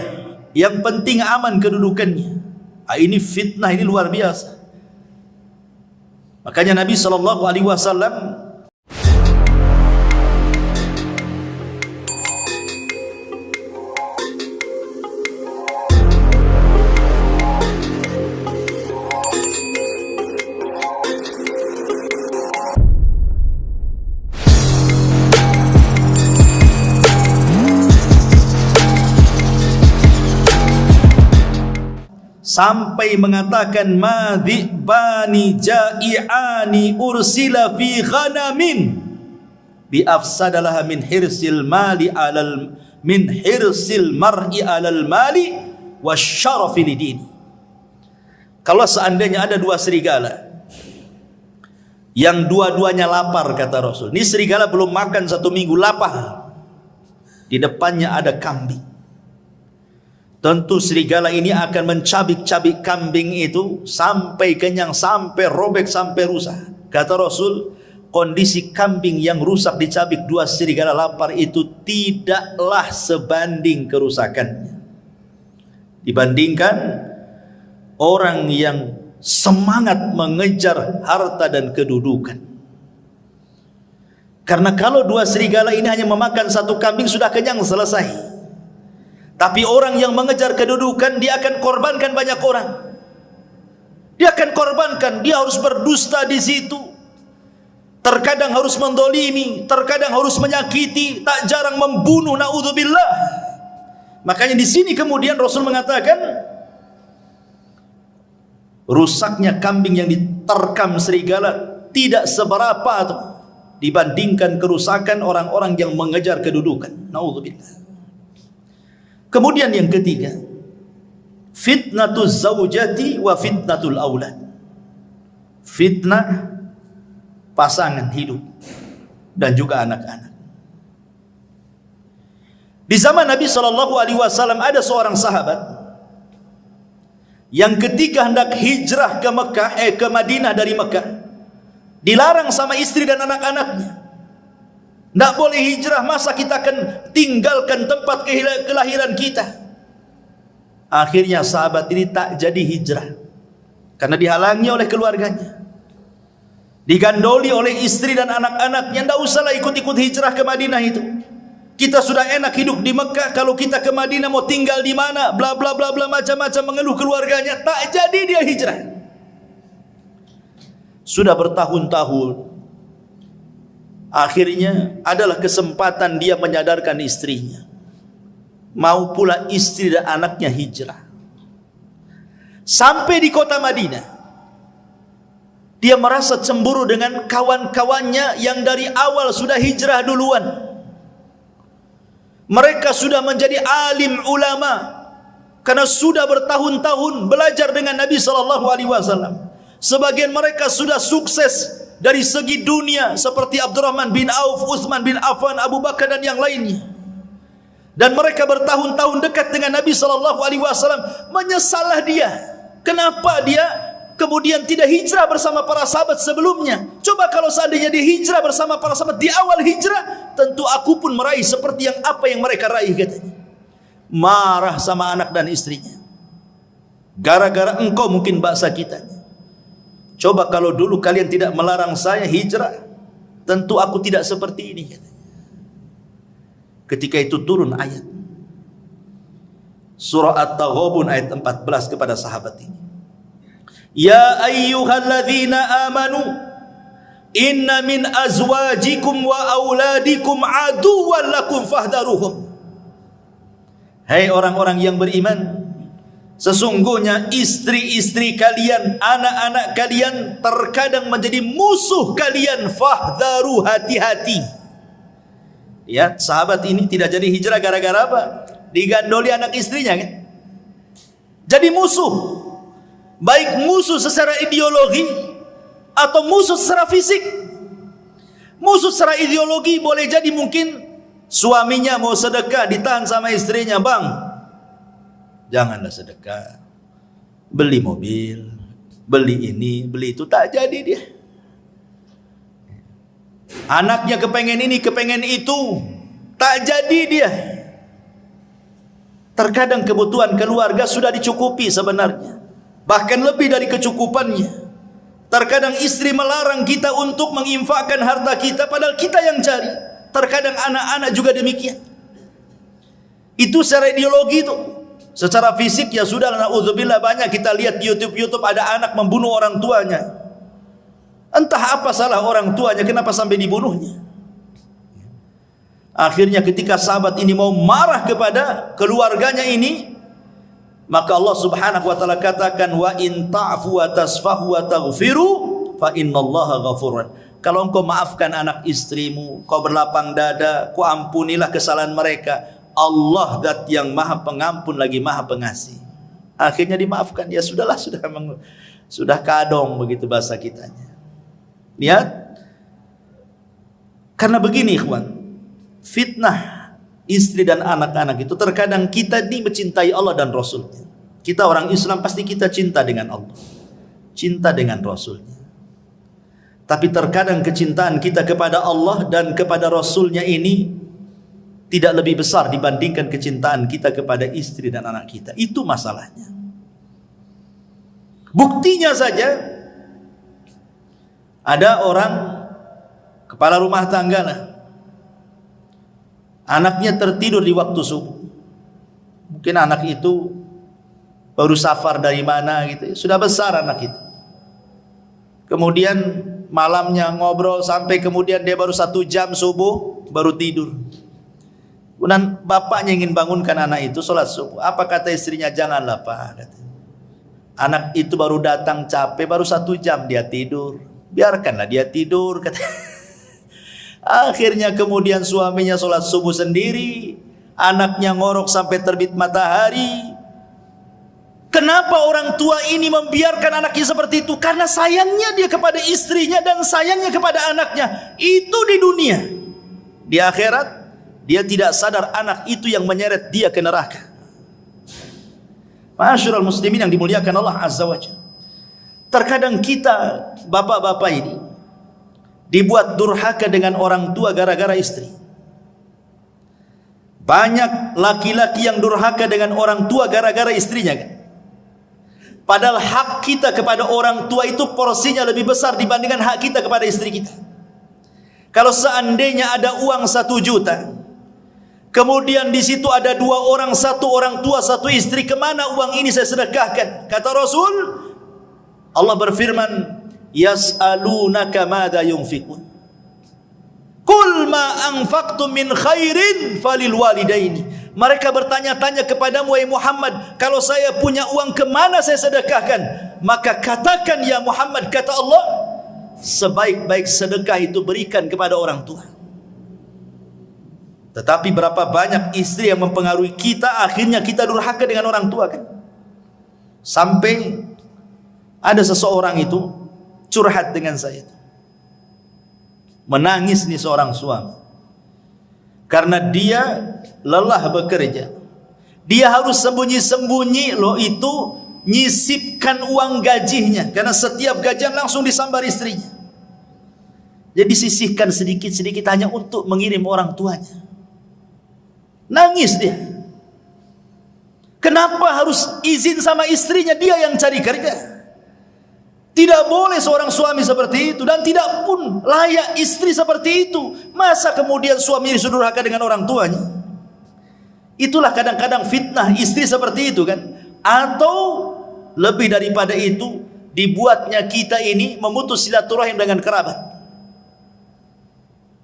Yang penting aman kedudukannya. Ini fitnah, ini luar biasa. Makanya Nabi SAW sampai mengatakan, madhibani ja'i'ani ursila fi ghanamin bi afsadalah min hirsil mali alal min hirsil mar'i alal mali wasyarafi lidini. Kalau seandainya ada dua serigala yang dua-duanya lapar, kata Rasul. Ini serigala belum makan 1 minggu, lapar. Di depannya ada kambing. Tentu serigala ini akan mencabik-cabik kambing itu sampai kenyang, sampai robek, sampai rusak. Kata Rasul, kondisi kambing yang rusak dicabik 2 serigala lapar itu tidaklah sebanding kerusakannya dibandingkan orang yang semangat mengejar harta dan kedudukan. Karena kalau 2 serigala ini hanya memakan 1 kambing sudah kenyang, selesai. Tapi orang yang mengejar kedudukan, dia akan korbankan banyak orang. Dia akan korbankan, dia harus berdusta di situ. Terkadang harus mendolimi, terkadang harus menyakiti, tak jarang membunuh, naudzubillah. Makanya di sini kemudian Rasul mengatakan, rusaknya kambing yang diterkam serigala tidak seberapa tuh dibandingkan kerusakan orang-orang yang mengejar kedudukan. Naudzubillah. Kemudian yang ketiga, fitnatuz zaujati wa fitnatul aulad. Fitnah pasangan hidup dan juga anak-anak. Di zaman Nabi SAW ada seorang sahabat yang ketika hendak hijrah ke Mekah, ke Madinah dari Mekah, dilarang sama istri dan anak-anaknya. Tidak boleh hijrah, masa kita akan tinggalkan tempat kelahiran kita. Akhirnya sahabat ini tak jadi hijrah karena dihalangi oleh keluarganya, digandoli oleh istri dan anak-anaknya. Tidak usahlah ikut-ikut hijrah ke Madinah itu. Kita sudah enak hidup di Mekah, kalau kita ke Madinah mau tinggal di mana? Bla bla bla bla, macam-macam mengeluh keluarganya. Tak jadi dia hijrah. Sudah bertahun-tahun. Akhirnya adalah kesempatan dia menyadarkan istrinya. Mau pula istri dan anaknya hijrah. Sampai di kota Madinah, dia merasa cemburu dengan kawan-kawannya yang dari awal sudah hijrah duluan. Mereka sudah menjadi alim ulama karena sudah bertahun-tahun belajar dengan Nabi SAW. Sebagian mereka sudah sukses dari segi dunia seperti Abdurrahman bin Auf, Utsman bin Affan, Abu Bakar dan yang lainnya. Dan mereka bertahun-tahun dekat dengan Nabi SAW. Menyesallah dia. Kenapa dia kemudian tidak hijrah bersama para sahabat sebelumnya? Coba kalau seandainya dia hijrah bersama para sahabat di awal hijrah, tentu aku pun meraih seperti apa yang mereka raih, katanya. Marah sama anak dan istrinya. Gara-gara engkau mungkin bahasa kita. Coba kalau dulu kalian tidak melarang saya hijrah, tentu aku tidak seperti ini, katanya. Ketika itu turun ayat surah At-Taghabun ayat 14 kepada sahabat ini. Ya ayyuhalladzina amanu inna min azwajikum wa auladikum aduwwan lakum fahdharuhum. Hai orang-orang yang beriman, sesungguhnya istri-istri kalian, anak-anak kalian terkadang menjadi musuh kalian. Fahdharu, hati-hati. Ya, sahabat ini tidak jadi hijrah gara-gara apa? Digandoli anak istrinya, kan? Jadi musuh. Baik musuh secara ideologi atau musuh secara fisik. Musuh secara ideologi boleh jadi mungkin suaminya mau sedekah, ditahan sama istrinya. Bang, janganlah sedekah, beli mobil, beli ini, beli itu. Tak jadi dia. Anaknya kepengen ini, kepengen itu, tak jadi dia. Terkadang kebutuhan keluarga sudah dicukupi sebenarnya, bahkan lebih dari kecukupannya. Terkadang istri melarang kita untuk menginfakkan harta kita, padahal kita yang cari. Terkadang anak-anak juga demikian. Itu secara ideologi itu. Secara fisik ya sudah, na'udzubillah, banyak kita lihat di YouTube ada anak membunuh orang tuanya. Entah apa salah orang tuanya, kenapa sampai dibunuhnya. Akhirnya ketika sahabat ini mau marah kepada keluarganya ini, maka Allah Subhanahu wa taala katakan, wa in ta'fu wa tasfahu wa taghfiru fa innallaha ghafurun. Kalau engkau maafkan anak istrimu, kau berlapang dada, kau ampunilah kesalahan mereka, Allah zat yang maha pengampun lagi maha pengasih. Akhirnya dimaafkan. Ya sudahlah, sudah kadong begitu bahasa kitanya. Lihat. Karena begini ikhwan, fitnah istri dan anak-anak itu terkadang kita ini mencintai Allah dan Rasulnya. Kita orang Islam pasti kita cinta dengan Allah, cinta dengan Rasulnya. Tapi terkadang kecintaan kita kepada Allah dan kepada Rasulnya ini tidak lebih besar dibandingkan kecintaan kita kepada istri dan anak kita. Itu masalahnya. Buktinya saja, ada orang kepala rumah tangga lah, anaknya tertidur di waktu subuh. Mungkin anak itu baru safar dari mana gitu, sudah besar anak itu. Kemudian malamnya ngobrol sampai kemudian dia baru 1 jam subuh baru tidur. Kemudian bapaknya ingin bangunkan anak itu sholat subuh. Apa kata istrinya? Janganlah Pak, kata. Anak itu baru datang capek, baru 1 jam dia tidur. Biarkanlah dia tidur, kata. Akhirnya kemudian suaminya sholat subuh sendiri, anaknya ngorok sampai terbit matahari. Kenapa orang tua ini membiarkan anaknya seperti itu? Karena sayangnya dia kepada istrinya dan sayangnya kepada anaknya. Itu di dunia. Di akhirat dia tidak sadar anak itu yang menyeret dia ke neraka. Ma'asyiral muslimin yang dimuliakan Allah Azza wa Jalla. Terkadang kita bapak-bapak ini dibuat durhaka dengan orang tua gara-gara istri. Banyak laki-laki yang durhaka dengan orang tua gara-gara istrinya kan? Padahal hak kita kepada orang tua itu porsinya lebih besar dibandingkan hak kita kepada istri kita. Kalau seandainya ada uang 1 juta, kemudian di situ ada 2 orang, 1 orang tua, 1 istri, kemana uang ini saya sedekahkan? Kata Rasul, Allah berfirman, yas'alunaka madza yunfikun. Qul ma anfaqtum min khairin falil walidaini. Mereka bertanya-tanya kepadamu wahai Muhammad, kalau saya punya uang kemana saya sedekahkan? Maka katakan ya Muhammad, kata Allah, sebaik-baik sedekah itu berikan kepada orang tua. Tetapi berapa banyak istri yang mempengaruhi kita, akhirnya kita durhaka dengan orang tua kan? Sampai ada seseorang itu curhat dengan saya, menangis nih seorang suami, karena dia lelah bekerja. Dia harus sembunyi-sembunyi loh itu nyisipkan uang gajinya, karena setiap gajian langsung disambar istrinya. Jadi sisihkan sedikit-sedikit hanya untuk mengirim orang tuanya. Nangis dia. Kenapa harus izin sama istrinya? Dia yang cari kerja. Tidak boleh seorang suami seperti itu, dan tidak pun layak istri seperti itu. Masa kemudian suami disudurhaka dengan orang tuanya? Itulah kadang-kadang fitnah istri seperti itu kan? Atau lebih daripada itu, dibuatnya kita ini memutus silaturahim dengan kerabat.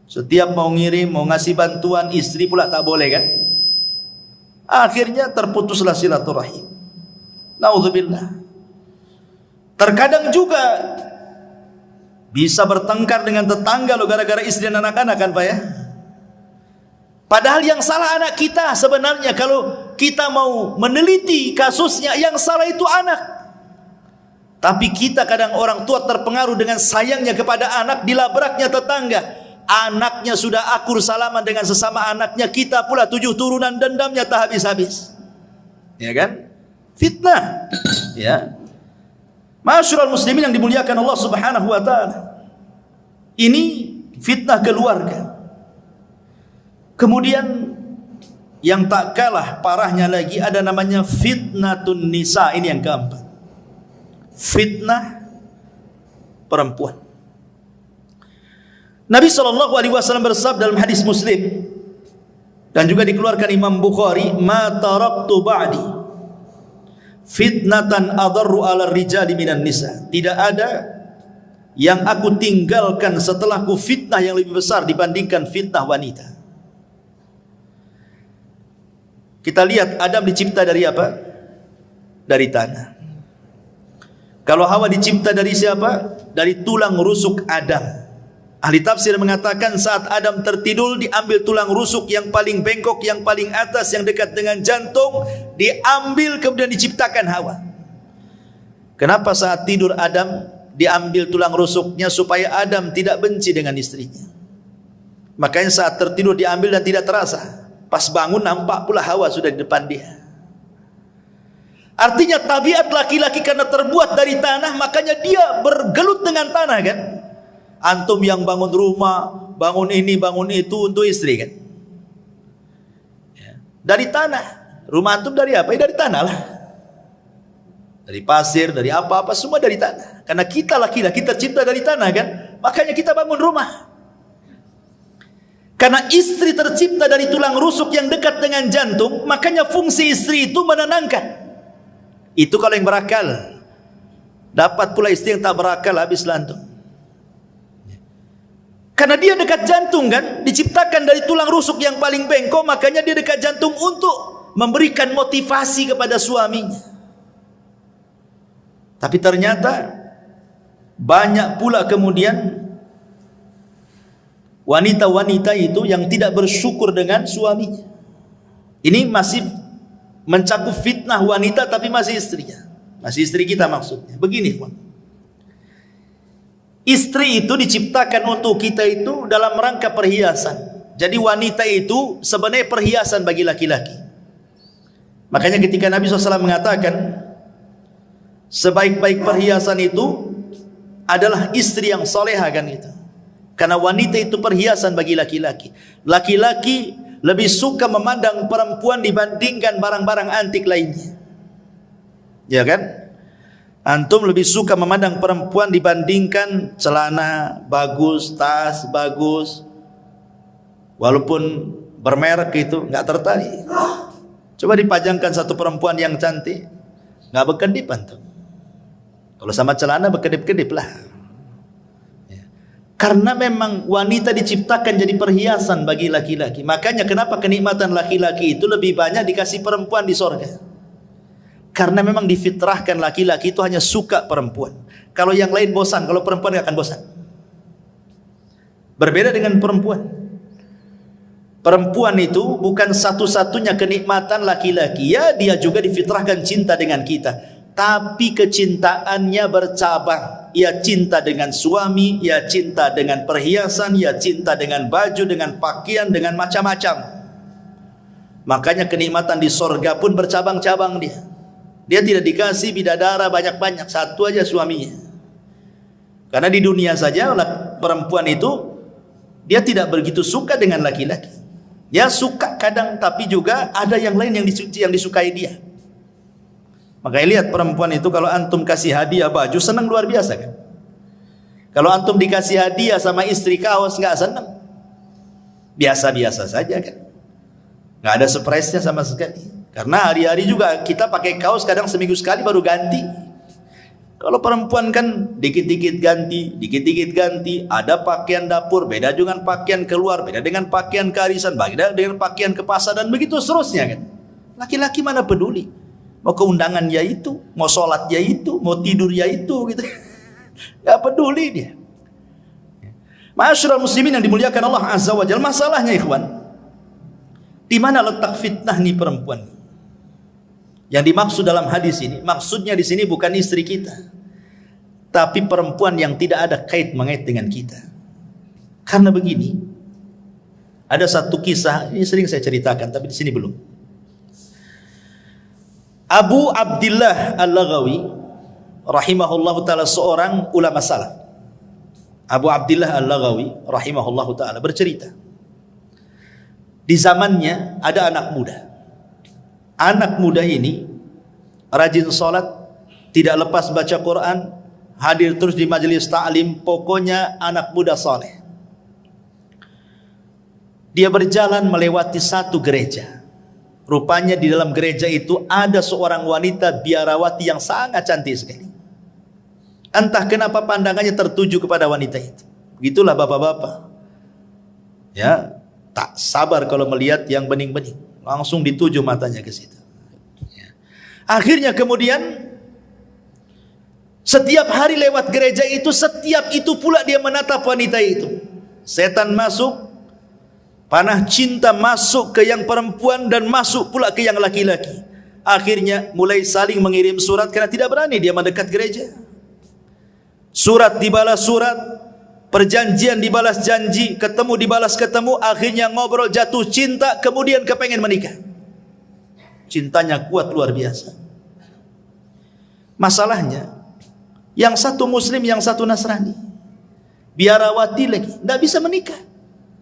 Setiap mau ngirim, mau ngasih bantuan, istri pula tak boleh kan? Akhirnya terputuslah silaturahim. Naudzubillah. Terkadang juga bisa bertengkar dengan tetangga lo gara-gara istri dan anak-anak kan Pak ya. Padahal yang salah anak kita sebenarnya. Kalau kita mau meneliti kasusnya, yang salah itu anak. Tapi kita kadang orang tua terpengaruh dengan sayangnya kepada anak, dilabraknya tetangga. Anaknya sudah akur salaman dengan sesama anaknya, kita pula 7 turunan dendamnya tak habis-habis. Ya kan? Fitnah. Ya. Ma'asyiral muslimin yang dimuliakan Allah Subhanahu wa taala. Ini fitnah keluarga. Kemudian yang tak kalah parahnya lagi ada namanya fitnatun nisa. Ini yang keempat. Fitnah perempuan. Nabi SAW bersabda dalam hadis Muslim dan juga dikeluarkan Imam Bukhari, "Ma taraktu ba'di fitnatan adarru 'ala rijali minan nisa." Tidak ada yang aku tinggalkan setelahku fitnah yang lebih besar dibandingkan fitnah wanita. Kita lihat Adam dicipta dari apa? Dari tanah. Kalau Hawa dicipta dari siapa? Dari tulang rusuk Adam. Ahli tafsir mengatakan saat Adam tertidur, diambil tulang rusuk yang paling bengkok, yang paling atas, yang dekat dengan jantung, diambil kemudian diciptakan Hawa. Kenapa saat tidur Adam diambil tulang rusuknya supaya Adam tidak benci dengan istrinya. Makanya saat tertidur diambil dan tidak terasa. Pas bangun nampak pula Hawa sudah di depan dia. Artinya tabiat laki-laki karena terbuat dari tanah, makanya dia bergelut dengan tanah kan. Antum yang bangun rumah, bangun ini, bangun itu untuk istri kan. Dari tanah. Rumah antum dari apa? Dari tanah lah. Dari pasir, dari apa-apa, semua dari tanah. Karena kita laki-laki tercipta dari tanah kan. Makanya kita bangun rumah. Karena istri tercipta dari tulang rusuk yang dekat dengan jantung, makanya fungsi istri itu menenangkan. Itu kalau yang berakal. Dapat pula istri yang tak berakal, habis lantung. Karena dia dekat jantung kan, diciptakan dari tulang rusuk yang paling bengkok, makanya dia dekat jantung untuk memberikan motivasi kepada suaminya. Tapi ternyata banyak pula kemudian wanita-wanita itu yang tidak bersyukur dengan suaminya. Ini masih mencakup fitnah wanita tapi masih istrinya. Masih istri kita maksudnya. Begini, istri itu diciptakan untuk kita itu dalam rangka perhiasan. Jadi wanita itu sebenarnya perhiasan bagi laki-laki. Makanya ketika Nabi SAW mengatakan sebaik-baik perhiasan itu adalah istri yang soleha kan itu. Karena wanita itu perhiasan bagi laki-laki. Laki-laki lebih suka memandang perempuan dibandingkan barang-barang antik lainnya. Ya kan? Antum lebih suka memandang perempuan dibandingkan celana bagus, tas bagus. Walaupun bermerek itu nggak tertarik. Coba dipajangkan satu perempuan yang cantik, nggak berkedip antum. Kalau sama celana berkedip-kedip lah. Karena memang wanita diciptakan jadi perhiasan bagi laki-laki. Makanya kenapa kenikmatan laki-laki itu lebih banyak dikasih perempuan di sorga. Karena memang difitrahkan laki-laki itu hanya suka perempuan. Kalau yang lain bosan, kalau perempuan tidak akan bosan. Berbeda dengan perempuan. Perempuan itu bukan satu-satunya kenikmatan laki-laki. Ya, dia juga difitrahkan cinta dengan kita. Tapi kecintaannya bercabang. Ia cinta dengan suami, ia cinta dengan perhiasan, ia cinta dengan baju, dengan pakaian, dengan macam-macam. Makanya kenikmatan di sorga pun bercabang-cabang dia. Dia tidak dikasih bidadara banyak-banyak, satu aja suaminya. Karena di dunia saja perempuan itu dia tidak begitu suka dengan laki-laki. Dia suka kadang, tapi juga ada yang lain yang disukai dia. Makanya lihat perempuan itu kalau antum kasih hadiah baju senang luar biasa kan. Kalau antum dikasih hadiah sama istri kaos nggak senang, biasa-biasa saja kan. Nggak ada surprise-nya sama sekali. Karena hari-hari juga kita pakai kaos kadang seminggu sekali baru ganti. Kalau perempuan kan dikit-dikit ganti, dikit-dikit ganti. Ada pakaian dapur beda dengan pakaian keluar, beda dengan pakaian kearisan, beda dengan pakaian ke pasar dan begitu seterusnya kan. Laki-laki mana peduli? Mau ke undangan ya itu, mau sholat ya itu, mau tidur ya itu gitu. Gak peduli dia. Ma'asyiral muslimin yang dimuliakan Allah Azza wa Jalla, masalahnya ikhwan, di mana letak fitnah nih perempuan? Yang dimaksud dalam hadis ini, maksudnya di sini bukan istri kita, tapi perempuan yang tidak ada mengait dengan kita. Karena begini, ada satu kisah, ini sering saya ceritakan, tapi di sini belum. Abu Abdillah Al-Laghawi rahimahullahu ta'ala, seorang ulama salaf. Abu Abdillah Al-Laghawi rahimahullahu ta'ala bercerita, di zamannya ada anak muda. Anak muda ini rajin sholat, tidak lepas baca Quran, hadir terus di majelis ta'lim, pokoknya anak muda soleh. Dia berjalan melewati satu gereja. Rupanya di dalam gereja itu ada seorang wanita biarawati yang sangat cantik sekali. Entah kenapa pandangannya tertuju kepada wanita itu. Begitulah bapak-bapak. Ya, tak sabar kalau melihat yang bening-bening. Langsung dituju matanya ke situ. Ya. Akhirnya kemudian setiap hari lewat gereja itu, setiap itu pula dia menatap wanita itu. Setan masuk, panah cinta masuk ke yang perempuan dan masuk pula ke yang laki-laki. Akhirnya mulai saling mengirim surat karena tidak berani dia mendekat gereja. Surat dibalas surat, perjanjian dibalas janji, ketemu dibalas ketemu, akhirnya ngobrol, jatuh cinta, kemudian kepengen menikah. Cintanya kuat luar biasa. Masalahnya, yang satu Muslim, yang satu Nasrani, biarawati lagi, tidak bisa menikah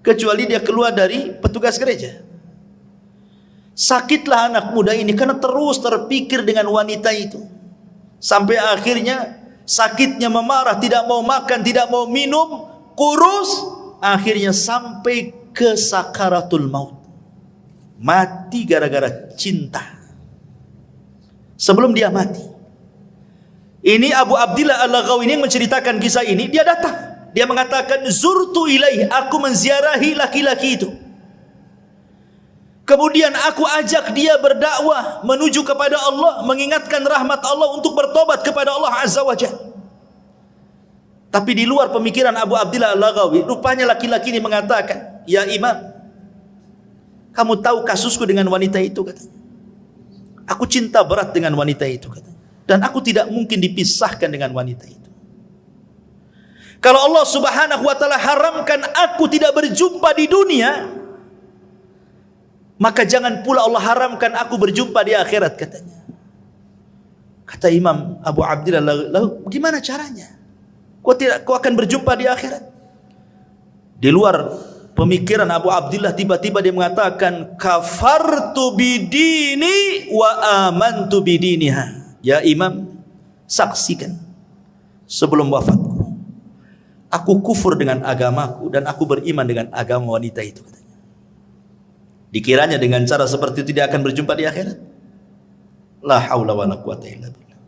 kecuali dia keluar dari petugas gereja. Sakitlah anak muda ini karena terus terpikir dengan wanita itu, sampai akhirnya sakitnya memarah, tidak mau makan, tidak mau minum, kurus, akhirnya sampai ke sakaratul maut, mati gara-gara cinta. Sebelum dia mati, ini Abu Abdillah Al-Laghawi ini menceritakan kisah ini. Dia datang, dia mengatakan, zurtu ilaih, aku menziarahi laki-laki itu. Kemudian aku ajak dia berdakwah menuju kepada Allah, mengingatkan rahmat Allah untuk bertobat kepada Allah Azza wa Jalla. Tapi di luar pemikiran Abu Abdillah Al-Laghawi, rupanya laki-laki ini mengatakan, ya Imam, kamu tahu kasusku dengan wanita itu, katanya. Aku cinta berat dengan wanita itu, katanya. Dan aku tidak mungkin dipisahkan dengan wanita itu. Kalau Allah Subhanahu wa ta'ala haramkan aku tidak berjumpa di dunia, maka jangan pula Allah haramkan aku berjumpa di akhirat, katanya. Kata Imam Abu Abdillah, lalu gimana caranya? Kau akan berjumpa di akhirat? Di luar pemikiran Abu Abdillah, tiba-tiba dia mengatakan, kafartu bidini wa amantu bidiniha. Ya Imam, saksikan sebelum wafatku, aku kufur dengan agamaku dan aku beriman dengan agama wanita itu, katanya. Dikiranya dengan cara seperti itu dia akan berjumpa di akhirat? La haula wa la quwata illa billah.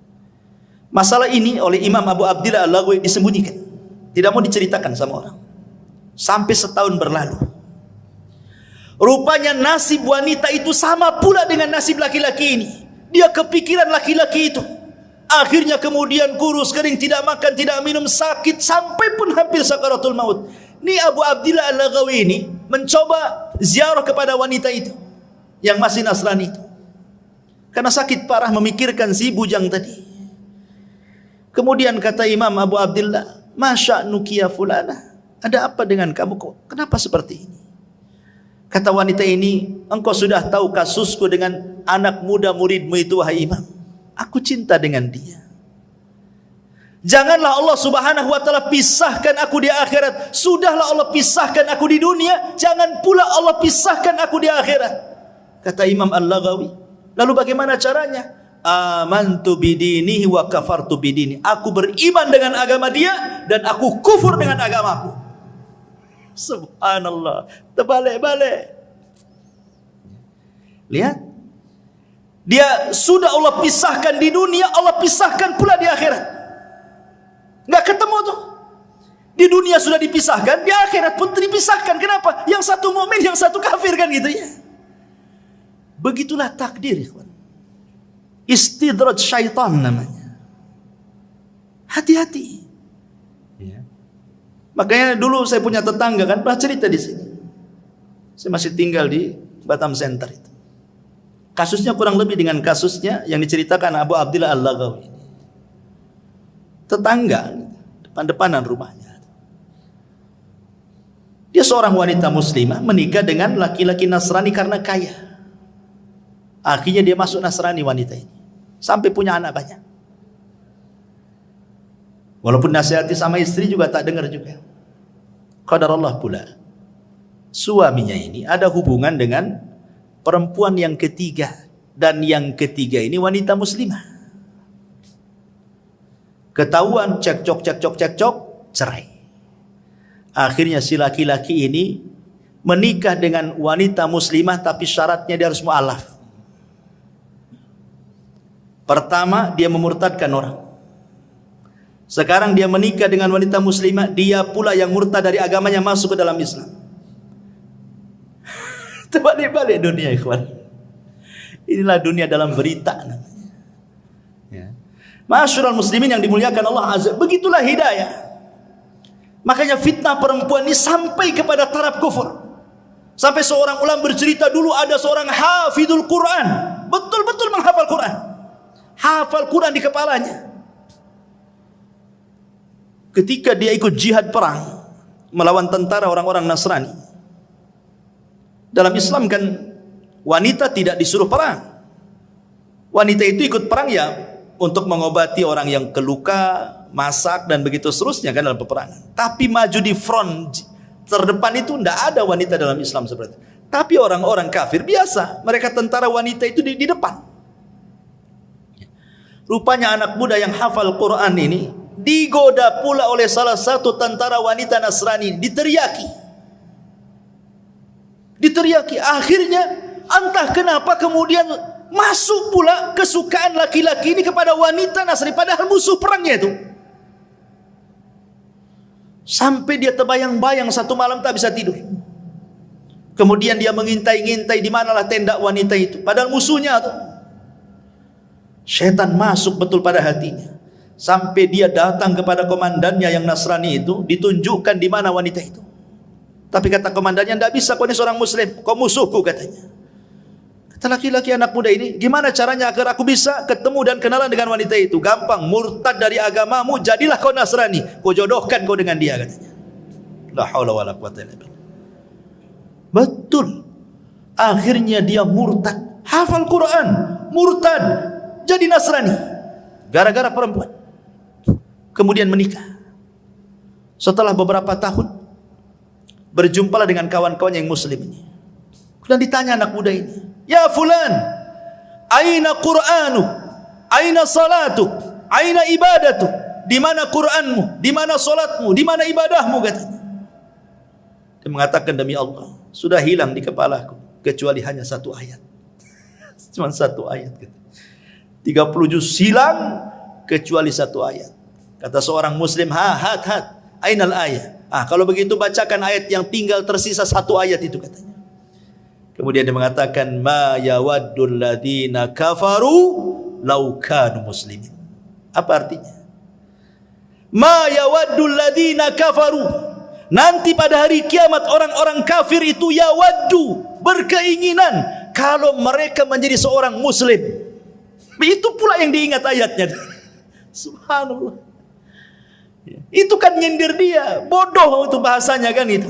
Masalah ini oleh Imam Abu Abdillah Al-Laghawi disembunyikan, tidak mau diceritakan sama orang. Sampai setahun berlalu, rupanya nasib wanita itu sama pula dengan nasib laki-laki ini. Dia kepikiran laki-laki itu, akhirnya kemudian kurus kering, tidak makan, tidak minum, sakit, sampai pun hampir sakaratul maut. Ini Abu Abdillah Al-Laghawi ini mencoba ziarah kepada wanita itu yang masih Nasrani itu, karena sakit parah memikirkan si bujang tadi. Kemudian kata Imam Abu Abdillah, Masya nukia fulana, ada apa dengan kamu kok? Kenapa seperti ini? Kata wanita ini, engkau sudah tahu kasusku dengan anak muda muridmu itu, wahai Imam. Aku cinta dengan dia. Janganlah Allah Subhanahu wa ta'ala pisahkan aku di akhirat. Sudahlah Allah pisahkan aku di dunia, jangan pula Allah pisahkan aku di akhirat. Kata Imam Al-Laghawi, lalu bagaimana caranya? Amantu bidinihi wa kafartu bidini. Aku beriman dengan agama dia dan aku kufur dengan agamaku. Subhanallah, terbalik-balik. Lihat, dia sudah Allah pisahkan di dunia, Allah pisahkan pula di akhirat. Nggak ketemu tuh. Di dunia sudah dipisahkan, di akhirat pun dipisahkan. Kenapa? Yang satu mukmin, yang satu kafir, kan gitu ya. Begitulah takdir, ikhwan. Istidraj syaitan namanya. Hati-hati. Ya. Makanya dulu saya punya tetangga, kan pernah cerita di sini. Saya masih tinggal di Batam Center itu. Kasusnya kurang lebih dengan kasusnya yang diceritakan Abu Abdillah Al-Laghawi. Tetangga, depan-depanan rumahnya. Dia seorang wanita muslimah menikah dengan laki-laki Nasrani karena kaya. Akhirnya dia masuk Nasrani wanita ini, sampai punya anak banyak. Walaupun nasihati sama istri juga tak dengar juga. Qadarullah pula, suaminya ini ada hubungan dengan perempuan yang ketiga, dan yang ketiga ini wanita muslimah. Ketahuan, cekcok, cerai. Akhirnya si laki-laki ini menikah dengan wanita muslimah, tapi syaratnya dia harus mu'alaf. Pertama, dia memurtadkan orang. Sekarang dia menikah dengan wanita muslimah, dia pula yang murtad dari agamanya masuk ke dalam Islam. Terbalik-balik dunia, ikhwan. Inilah dunia dalam berita namanya. Ya. Ma'asyiral muslimin yang dimuliakan Allah Azza, begitulah hidayah. Makanya fitnah perempuan ini sampai kepada taraf kufur. Sampai seorang ulama bercerita, dulu ada seorang hafidul Quran, betul-betul menghafal Quran. Hafal Quran di kepalanya. ketika dia ikut jihad perang melawan tentara orang-orang Nasrani. Dalam Islam kan wanita tidak disuruh perang. Wanita itu ikut perang ya untuk mengobati orang yang keluka, masak dan begitu seterusnya kan dalam peperangan. Tapi maju di front terdepan itu tidak ada wanita dalam Islam seperti itu. Tapi orang-orang kafir biasa, mereka tentara wanita itu di depan. Rupanya anak muda yang hafal Quran ini digoda pula oleh salah satu tentara wanita Nasrani, diteriaki. Akhirnya entah kenapa kemudian masuk pula kesukaan laki-laki ini kepada wanita Nasrani, padahal musuh perangnya itu. Sampai dia terbayang-bayang satu malam tak bisa tidur. Kemudian dia mengintai-ngintai di manalah tenda wanita itu, padahal musuhnya tuh. Syaitan masuk betul pada hatinya. Sampai dia datang kepada komandannya yang Nasrani itu, ditunjukkan di mana wanita itu. Tapi kata komandannya, tidak bisa, kau ini seorang muslim, kau musuhku katanya. Kata laki-laki anak muda ini, gimana caranya agar aku bisa ketemu dan kenalan dengan wanita itu? Gampang, murtad dari agamamu, jadilah kau Nasrani, kau jodohkan kau dengan dia katanya. La haula wala quwwata illa billah. Betul. Akhirnya dia murtad, hafal Quran, murtad, jadi Nasrani gara-gara perempuan. Kemudian menikah. Setelah beberapa tahun berjumpalah dengan kawan-kawan yang muslim ini. Dan ditanya anak muda ini, "Ya fulan, aina Qur'anu? Aina salatuk? Aina ibadatuk?" Di mana Qur'anmu? Di mana salatmu? Di mana ibadahmu katanya. Dia mengatakan, "Demi Allah, sudah hilang di kepalaku kecuali hanya satu ayat." Cuma satu ayat katanya. 30 juz hilang kecuali satu ayat. Kata seorang muslim, hat, ainal ayat. Kalau begitu bacakan ayat yang tinggal tersisa satu ayat itu katanya. Kemudian dia mengatakan, ma yawaddul ladina kafaru law kanu muslimin. Apa artinya? Ma yawaddul ladina kafaru. Nanti pada hari kiamat orang-orang kafir itu yawaddu, berkeinginan kalau mereka menjadi seorang muslim. Itu pula yang diingat ayatnya. Subhanallah. Itu kan nyindir dia, bodoh itu bahasanya kan itu.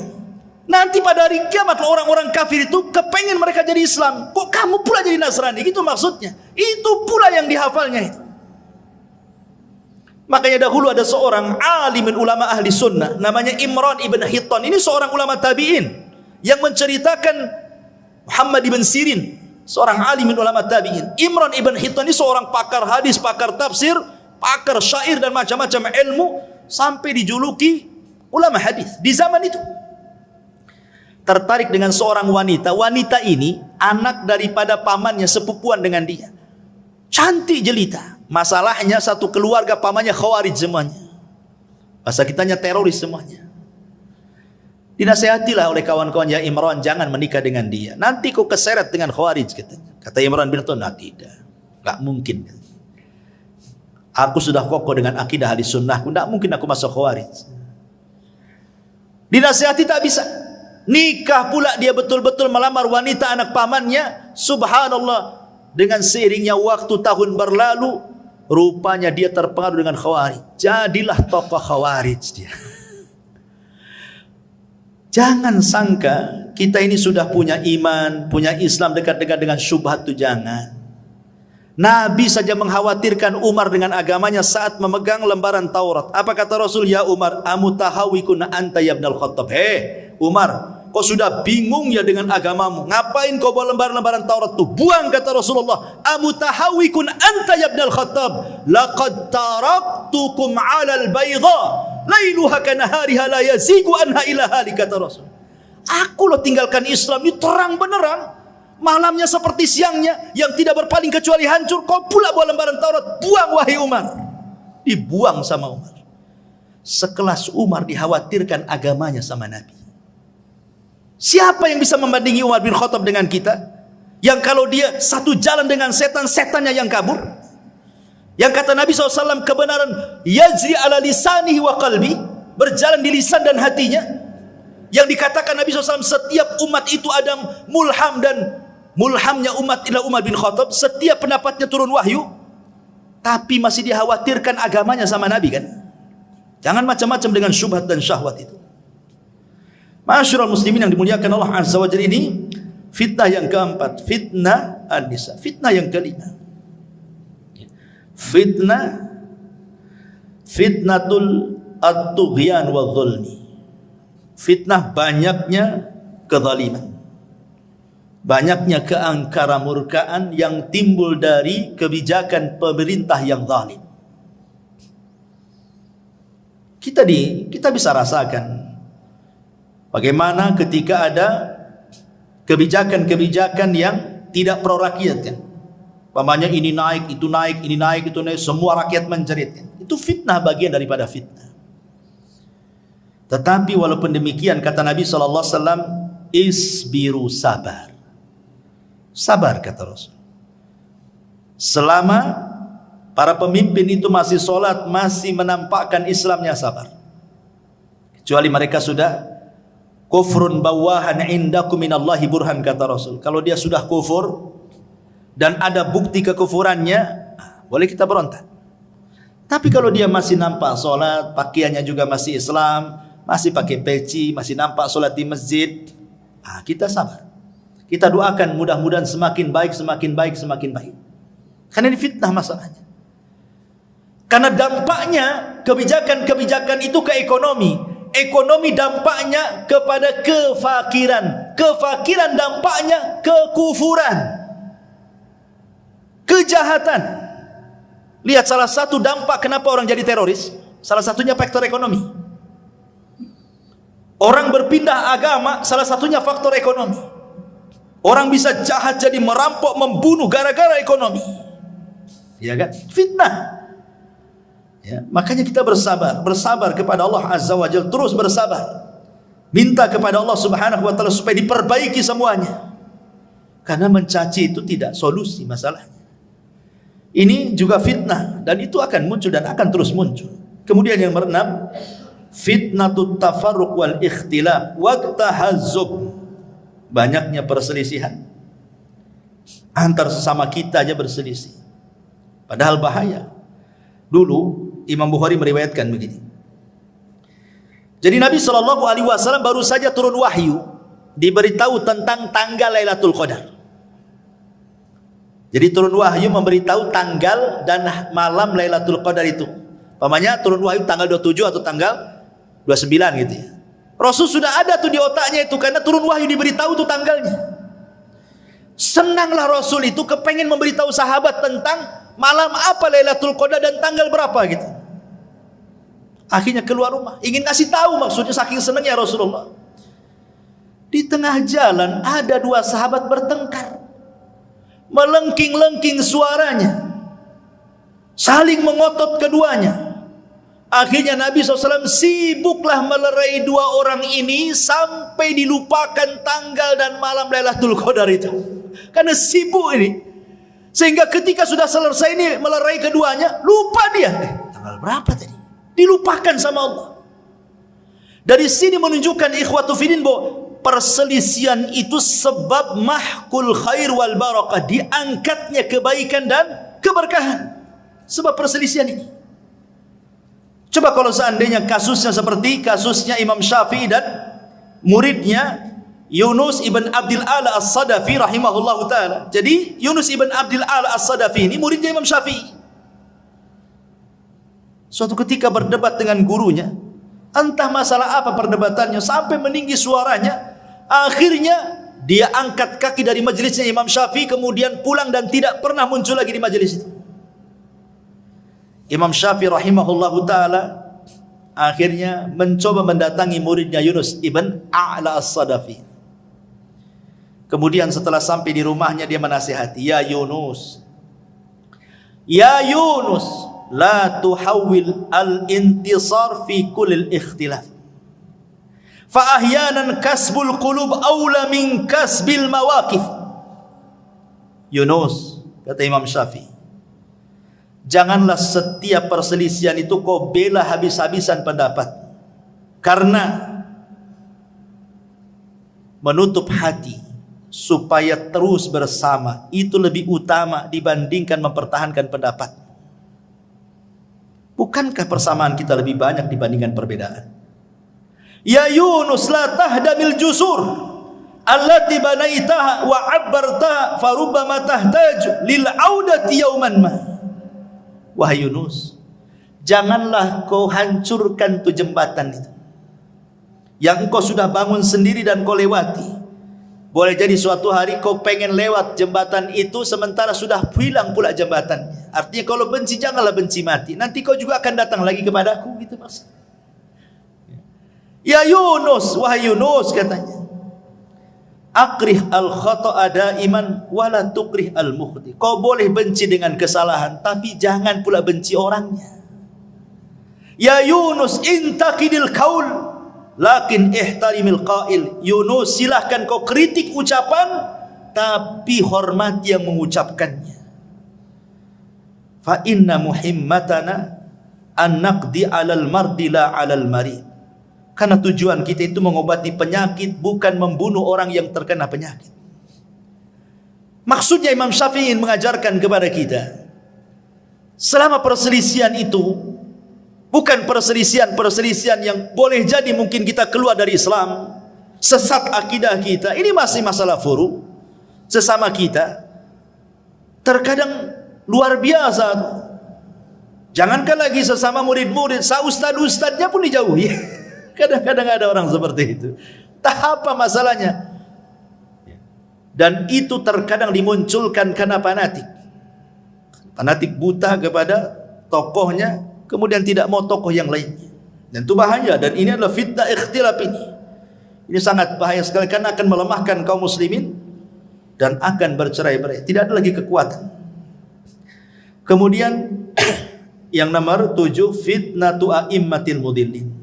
Nanti pada hari kiamat orang-orang kafir itu kepengen mereka jadi Islam, kok kamu pula jadi Nasrani, gitu maksudnya. Itu pula yang dihafalnya itu. Makanya dahulu ada seorang alim ulama ahli sunnah namanya Imran ibn Hittan. Ini seorang ulama tabi'in yang menceritakan Muhammad ibn Sirin, seorang alim ulama tabi'in. Imran ibn Hittan ini seorang pakar hadis, pakar tafsir, pakar syair dan macam-macam ilmu, sampai dijuluki ulama hadis di zaman itu. Tertarik dengan seorang wanita. Wanita ini anak daripada pamannya, sepupuan dengan dia. Cantik jelita. Masalahnya satu keluarga pamannya khawarij semuanya. Bahasa kitanya teroris semuanya. Dinasihatilah oleh kawan-kawan, ya Imran, jangan menikah dengan dia. Nanti kau keseret dengan khawarij katanya. Kata Imran bin Hittan, tidak. Enggak mungkin. Aku sudah kokoh dengan akidah ahli sunnahku, tidak mungkin aku masuk khawarij. Dinasihati tak bisa. Nikah pula dia betul-betul melamar wanita anak pamannya. Subhanallah. Dengan seiringnya waktu tahun berlalu, rupanya dia terpengaruh dengan khawarij. Jadilah tokoh khawarij dia. Jangan sangka kita ini sudah punya iman, punya Islam, dekat-dekat dengan syubhat, itu jangan. Nabi saja mengkhawatirkan Umar dengan agamanya saat memegang lembaran Taurat. Apa kata Rasul? Ya Umar, amutahawikun anta ya ibnal Khattab. Umar, kau sudah bingung ya dengan agamamu. Ngapain kau bawa lembaran-lembaran Taurat tu? Buang, kata Rasulullah. Amutahawikun anta ya ibnal Khattab. Laqad taraktukum 'alal bayda lailuha kanahariha la yazigu anha ila hali, kata Rasul. Aku loh tinggalkan Islam ini terang benerang. Malamnya seperti siangnya, yang tidak berpaling kecuali hancur. Kau pula bawa lembaran Taurat. Buang wahai Umar. Dibuang sama Umar. Sekelas Umar dikhawatirkan agamanya sama Nabi. Siapa yang bisa membandingi Umar bin Khattab dengan kita? Yang kalau dia satu jalan dengan setan, setannya yang kabur. Yang kata Nabi SAW, kebenaran yajri ala lisanihi wa qalbi, berjalan di lisan dan hatinya. Yang dikatakan Nabi SAW, setiap umat itu ada mulham, dan mulhamnya umat adalah Umar bin Khattab. Setiap pendapatnya turun wahyu, tapi masih dikhawatirkan agamanya sama Nabi kan. Jangan macam-macam dengan syubhat dan syahwat itu. Ma'asyiral muslimin yang dimuliakan Allah Azza wa Jalla, ini fitnah yang keempat, fitnah an-nisa. Fitnah yang kelima, fitnatul at-tughyan wa dhulmi. Fitnah banyaknya kezaliman, banyaknya keangkara-murkaan yang timbul dari kebijakan pemerintah yang zalim. Kita bisa rasakan bagaimana ketika ada kebijakan-kebijakan yang tidak pro rakyat kan. Pamannya ini naik, itu naik, ini naik, itu naik, semua rakyat menjerit kan. Itu fitnah, bagian daripada fitnah. Tetapi walaupun demikian kata Nabi SAW, isbiru, sabar. Sabar kata Rasul. Selama para pemimpin itu masih sholat, masih menampakkan Islamnya, sabar. Kecuali mereka sudah kufrun bawahan indakum minallahi burhan kata Rasul. Kalau dia sudah kufur dan ada bukti kekufurannya, boleh kita berontak. Tapi kalau dia masih nampak sholat, pakaiannya juga masih Islam, masih pakai peci, masih nampak sholat di masjid, kita sabar. Kita doakan mudah-mudahan semakin baik, semakin baik, semakin baik. Karena ini fitnah masalahnya. Karena dampaknya kebijakan-kebijakan itu ke ekonomi. Ekonomi dampaknya kepada kefakiran. Kefakiran dampaknya kekufuran, kejahatan. Lihat salah satu dampak kenapa orang jadi teroris, salah satunya faktor ekonomi. Orang berpindah agama, salah satunya faktor ekonomi. Orang bisa jahat jadi merampok, membunuh gara-gara ekonomi. Ya kan? Fitnah. Ya, makanya kita bersabar kepada Allah Azza wa Jalla, terus bersabar. Minta kepada Allah Subhanahu wa taala supaya diperbaiki semuanya. Karena mencaci itu tidak solusi masalahnya. Ini juga fitnah dan itu akan muncul dan akan terus muncul. Kemudian yang keenam, fitnatut tafarruq wal ikhtilaf wa tahazzub. Banyaknya perselisihan. Antar sesama kita aja berselisih. Padahal bahaya. Dulu Imam Bukhari meriwayatkan begini. Jadi Nabi SAW baru saja turun wahyu, diberitahu tentang tanggal Lailatul Qadar. Jadi turun wahyu memberitahu tanggal dan malam Lailatul Qadar itu. Pamannya turun wahyu tanggal 27 atau tanggal 29 gitu ya. Rasul sudah ada tuh di otaknya itu, karena turun wahyu diberitahu tuh tanggalnya. Senanglah Rasul itu, kepengen memberitahu sahabat tentang malam apa Lailatul Qadar dan tanggal berapa gitu. Akhirnya keluar rumah, ingin kasih tahu, maksudnya saking senangnya Rasulullah. Di tengah jalan ada dua sahabat bertengkar, melengking-lengking suaranya, saling mengotot keduanya. Akhirnya Nabi SAW sibuklah melerai dua orang ini sampai dilupakan tanggal dan malam Lailatul Qadar itu. Karena sibuk ini, sehingga ketika sudah selesai ini melerai keduanya, lupa dia. Tanggal berapa tadi? Dilupakan sama Allah. Dari sini menunjukkan ikhwatu fillah bahwa perselisihan itu sebab mahkul khair wal barakah, diangkatnya kebaikan dan keberkahan. Sebab perselisihan ini. Coba kalau seandainya kasusnya seperti kasusnya Imam Syafi'i dan muridnya Yunus ibn Abdul Ala As-Sadafi rahimahullahu ta'ala. Jadi Yunus ibn Abdul Ala As-Sadafi ini muridnya Imam Syafi'i. Suatu ketika berdebat dengan gurunya, entah masalah apa perdebatannya, sampai meninggi suaranya. Akhirnya dia angkat kaki dari majelisnya Imam Syafi'i, kemudian pulang dan tidak pernah muncul lagi di majelis itu. Imam Syafi'i rahimahullahu ta'ala akhirnya mencoba mendatangi muridnya Yunus ibn A'la As-Sadafi. Kemudian setelah sampai di rumahnya, dia menasihati, Ya Yunus, la tuhawil al-intisar fi kulil ikhtilaf. Fa ahyanan kasbul qulub awla min kasbil mawaqif. Yunus, kata Imam Syafi'i, janganlah setiap perselisihan itu kau bela habis-habisan pendapat. Karena menutup hati supaya terus bersama itu lebih utama dibandingkan mempertahankan pendapat. Bukankah persamaan kita lebih banyak dibandingkan perbedaan? Ya Yunus la tahdamil jusur allati banaitaha wa abbartaha farubbama tahtaju lil audati yauman ma. Wahai Yunus, janganlah kau hancurkan tu jembatan itu yang kau sudah bangun sendiri dan kau lewati. Boleh jadi suatu hari kau pengen lewat jembatan itu sementara sudah hilang pula jembatannya. Artinya kalau benci janganlah benci mati. Nanti kau juga akan datang lagi kepadaku, gitu maksudnya. Ya Yunus, wahai Yunus katanya. Akrih al-khata'a daiman wala tukrih al-mukhti. Kau boleh benci dengan kesalahan, tapi jangan pula benci orangnya. Ya Yunus intaqidil qaul lakin ihtarimil qail. Yunus, silahkan kau kritik ucapan, tapi hormati yang mengucapkannya. Fa inna muhimmatana an naqdi 'alal mardi la 'alal marid. Karena tujuan kita itu mengobati penyakit, bukan membunuh orang yang terkena penyakit. Maksudnya Imam Syafi'i ingin mengajarkan kepada kita, selama perselisihan itu bukan perselisihan yang boleh jadi mungkin kita keluar dari Islam, sesat akidah kita, ini masih masalah furu sesama kita. Terkadang luar biasa. Jangankan lagi sesama murid-murid, ustad-ustadnya pun dijauhi. Kadang-kadang ada orang seperti itu. Tak apa masalahnya. Dan itu terkadang dimunculkan karena fanatik. Fanatik buta kepada tokohnya, kemudian tidak mau tokoh yang lainnya. Dan itu bahaya. Dan ini adalah fitnah ikhtilaf ini. Ini sangat bahaya sekali karena akan melemahkan kaum muslimin dan akan bercerai-berai. Tidak ada lagi kekuatan. Kemudian yang nomor 7, fitnatu a'immatil mudillin.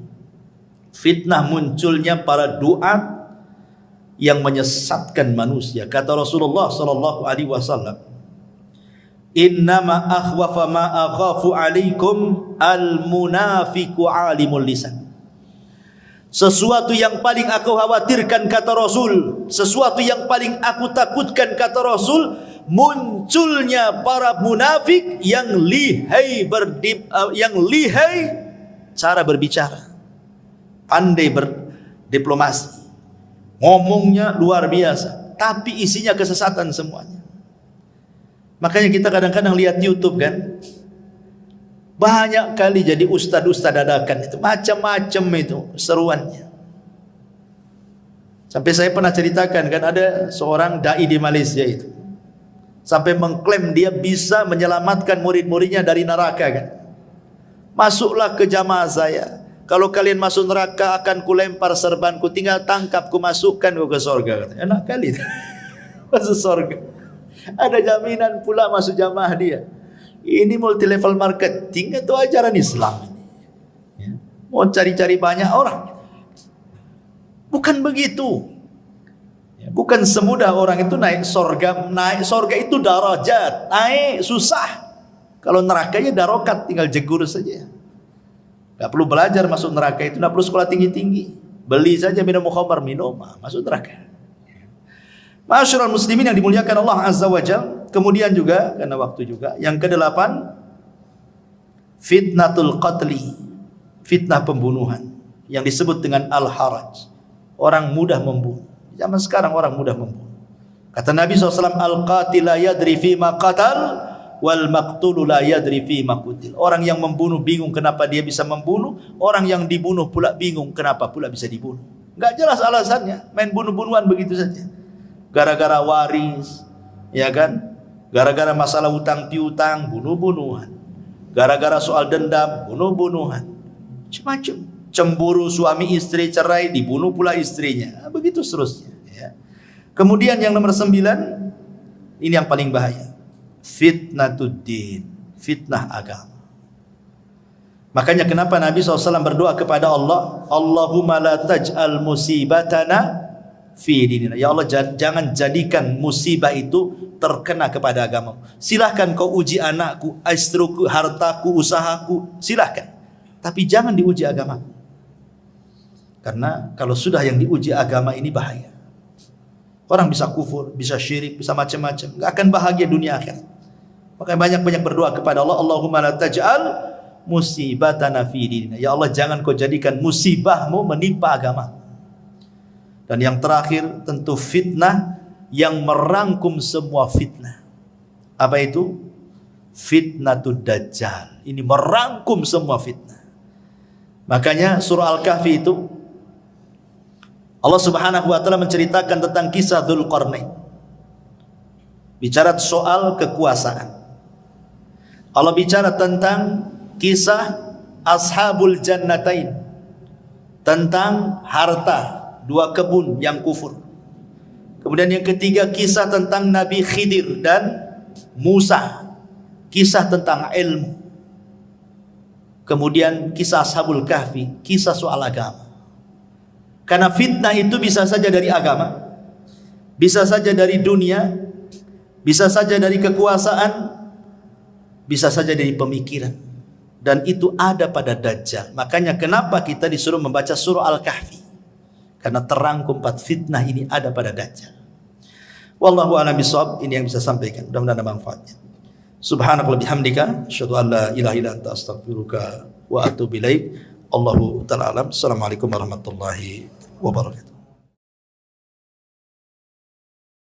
Fitnah munculnya para duat yang menyesatkan manusia. Kata Rasulullah sallallahu alaihi wasallam, "Innama akhwafa ma akhafu alaikum al-munafiqu alimul lisan." Sesuatu yang paling aku khawatirkan, kata Rasul, sesuatu yang paling aku takutkan, kata Rasul, munculnya para munafik yang lihai cara berbicara, pandai berdiplomasi, ngomongnya luar biasa, tapi isinya kesesatan semuanya. Makanya kita kadang-kadang lihat YouTube kan, banyak kali jadi ustad-ustad dadakan itu, macam-macam itu seruannya. Sampai saya pernah ceritakan kan, ada seorang dai di Malaysia itu sampai mengklaim dia bisa menyelamatkan murid-muridnya dari neraka kan. Masuklah ke jamaah saya, kalau kalian masuk neraka akan kulempar serbanku, tinggal tangkap ku masukkan ke surga. Enak kali masuk surga. Ada jaminan pula masuk jamaah dia. Ini multi level marketing atau ajaran Islam ini? Ya. Mau cari-cari banyak orang. Bukan begitu. Ya, bukan semudah orang itu naik surga. Naik surga itu darajat, naik susah. Kalau nerakanya darokat, tinggal jegur saja. Tak perlu belajar masuk neraka itu, tak perlu sekolah tinggi-tinggi. Beli saja minum khamar, minum, masuk neraka. Ma'asyiral muslimin yang dimuliakan Allah Azza wa Jalla. Kemudian juga, karena waktu juga, yang ke-8, fitnatul qatli, fitnah pembunuhan, yang disebut dengan al-haraj. Orang mudah membunuh. Zaman sekarang orang mudah membunuh. Kata Nabi SAW, al-qatil la yadri fima qatal, wal maqtulu la yadri fi ma qutil. Orang yang membunuh bingung kenapa dia bisa membunuh, orang yang dibunuh pula bingung kenapa pula bisa dibunuh. Enggak jelas alasannya, main bunuh-bunuhan begitu saja. Gara-gara waris, ya kan? Gara-gara masalah utang piutang, bunuh-bunuhan. Gara-gara soal dendam, bunuh-bunuhan. Macam-macam. Cemburu suami istri cerai, dibunuh pula istrinya. Begitu seterusnya, ya. Kemudian yang nomor 9, ini yang paling bahaya. Fitnatuddin, fitnah agama. Makanya kenapa Nabi SAW berdoa kepada Allah, Allahumma la taj'al musibatana fi dinina. Ya Allah, jangan jadikan musibah itu terkena kepada agama. Silahkan kau uji anakku, istriku, hartaku, usahaku, silahkan. Tapi jangan diuji agama. Karena kalau sudah yang diuji agama ini bahaya. Orang bisa kufur, bisa syirik, bisa macam-macam, enggak akan bahagia dunia akhirat. Makanya banyak-banyak berdoa kepada Allah, Allahumma la taj'al musibatana fi dinina. Ya Allah, jangan kau jadikan musibahmu menimpa agama. Dan yang terakhir tentu fitnah yang merangkum semua fitnah. Apa itu? Fitnatud Dajjal. Ini merangkum semua fitnah. Makanya surah Al-Kahfi itu Allah Subhanahu wa taala menceritakan tentang kisah Dzulqarnain. Bicara soal kekuasaan. Allah bicara tentang kisah Ashabul Jannatain, tentang harta, 2 kebun yang kufur. Kemudian yang ketiga kisah tentang Nabi Khidir dan Musa, kisah tentang ilmu. Kemudian kisah Ashabul Kahfi, kisah soal agama. Karena fitnah itu bisa saja dari agama, bisa saja dari dunia, bisa saja dari kekuasaan, bisa saja dari pemikiran. Dan itu ada pada Dajjal. Makanya kenapa kita disuruh membaca surah Al-Kahfi? Karena terangkum 4 fitnah ini ada pada Dajjal. Wallahu a'lam bishawab. Ini yang bisa sampaikan. Mudah-mudahan ada manfaatnya. Subhanakallahumma bihamdika asyhadu an la ilaha illa anta astaghfiruka wa atubu ilaik. Allahu ta'ala alam. Assalamualaikum warahmatullahi wabarakatuh.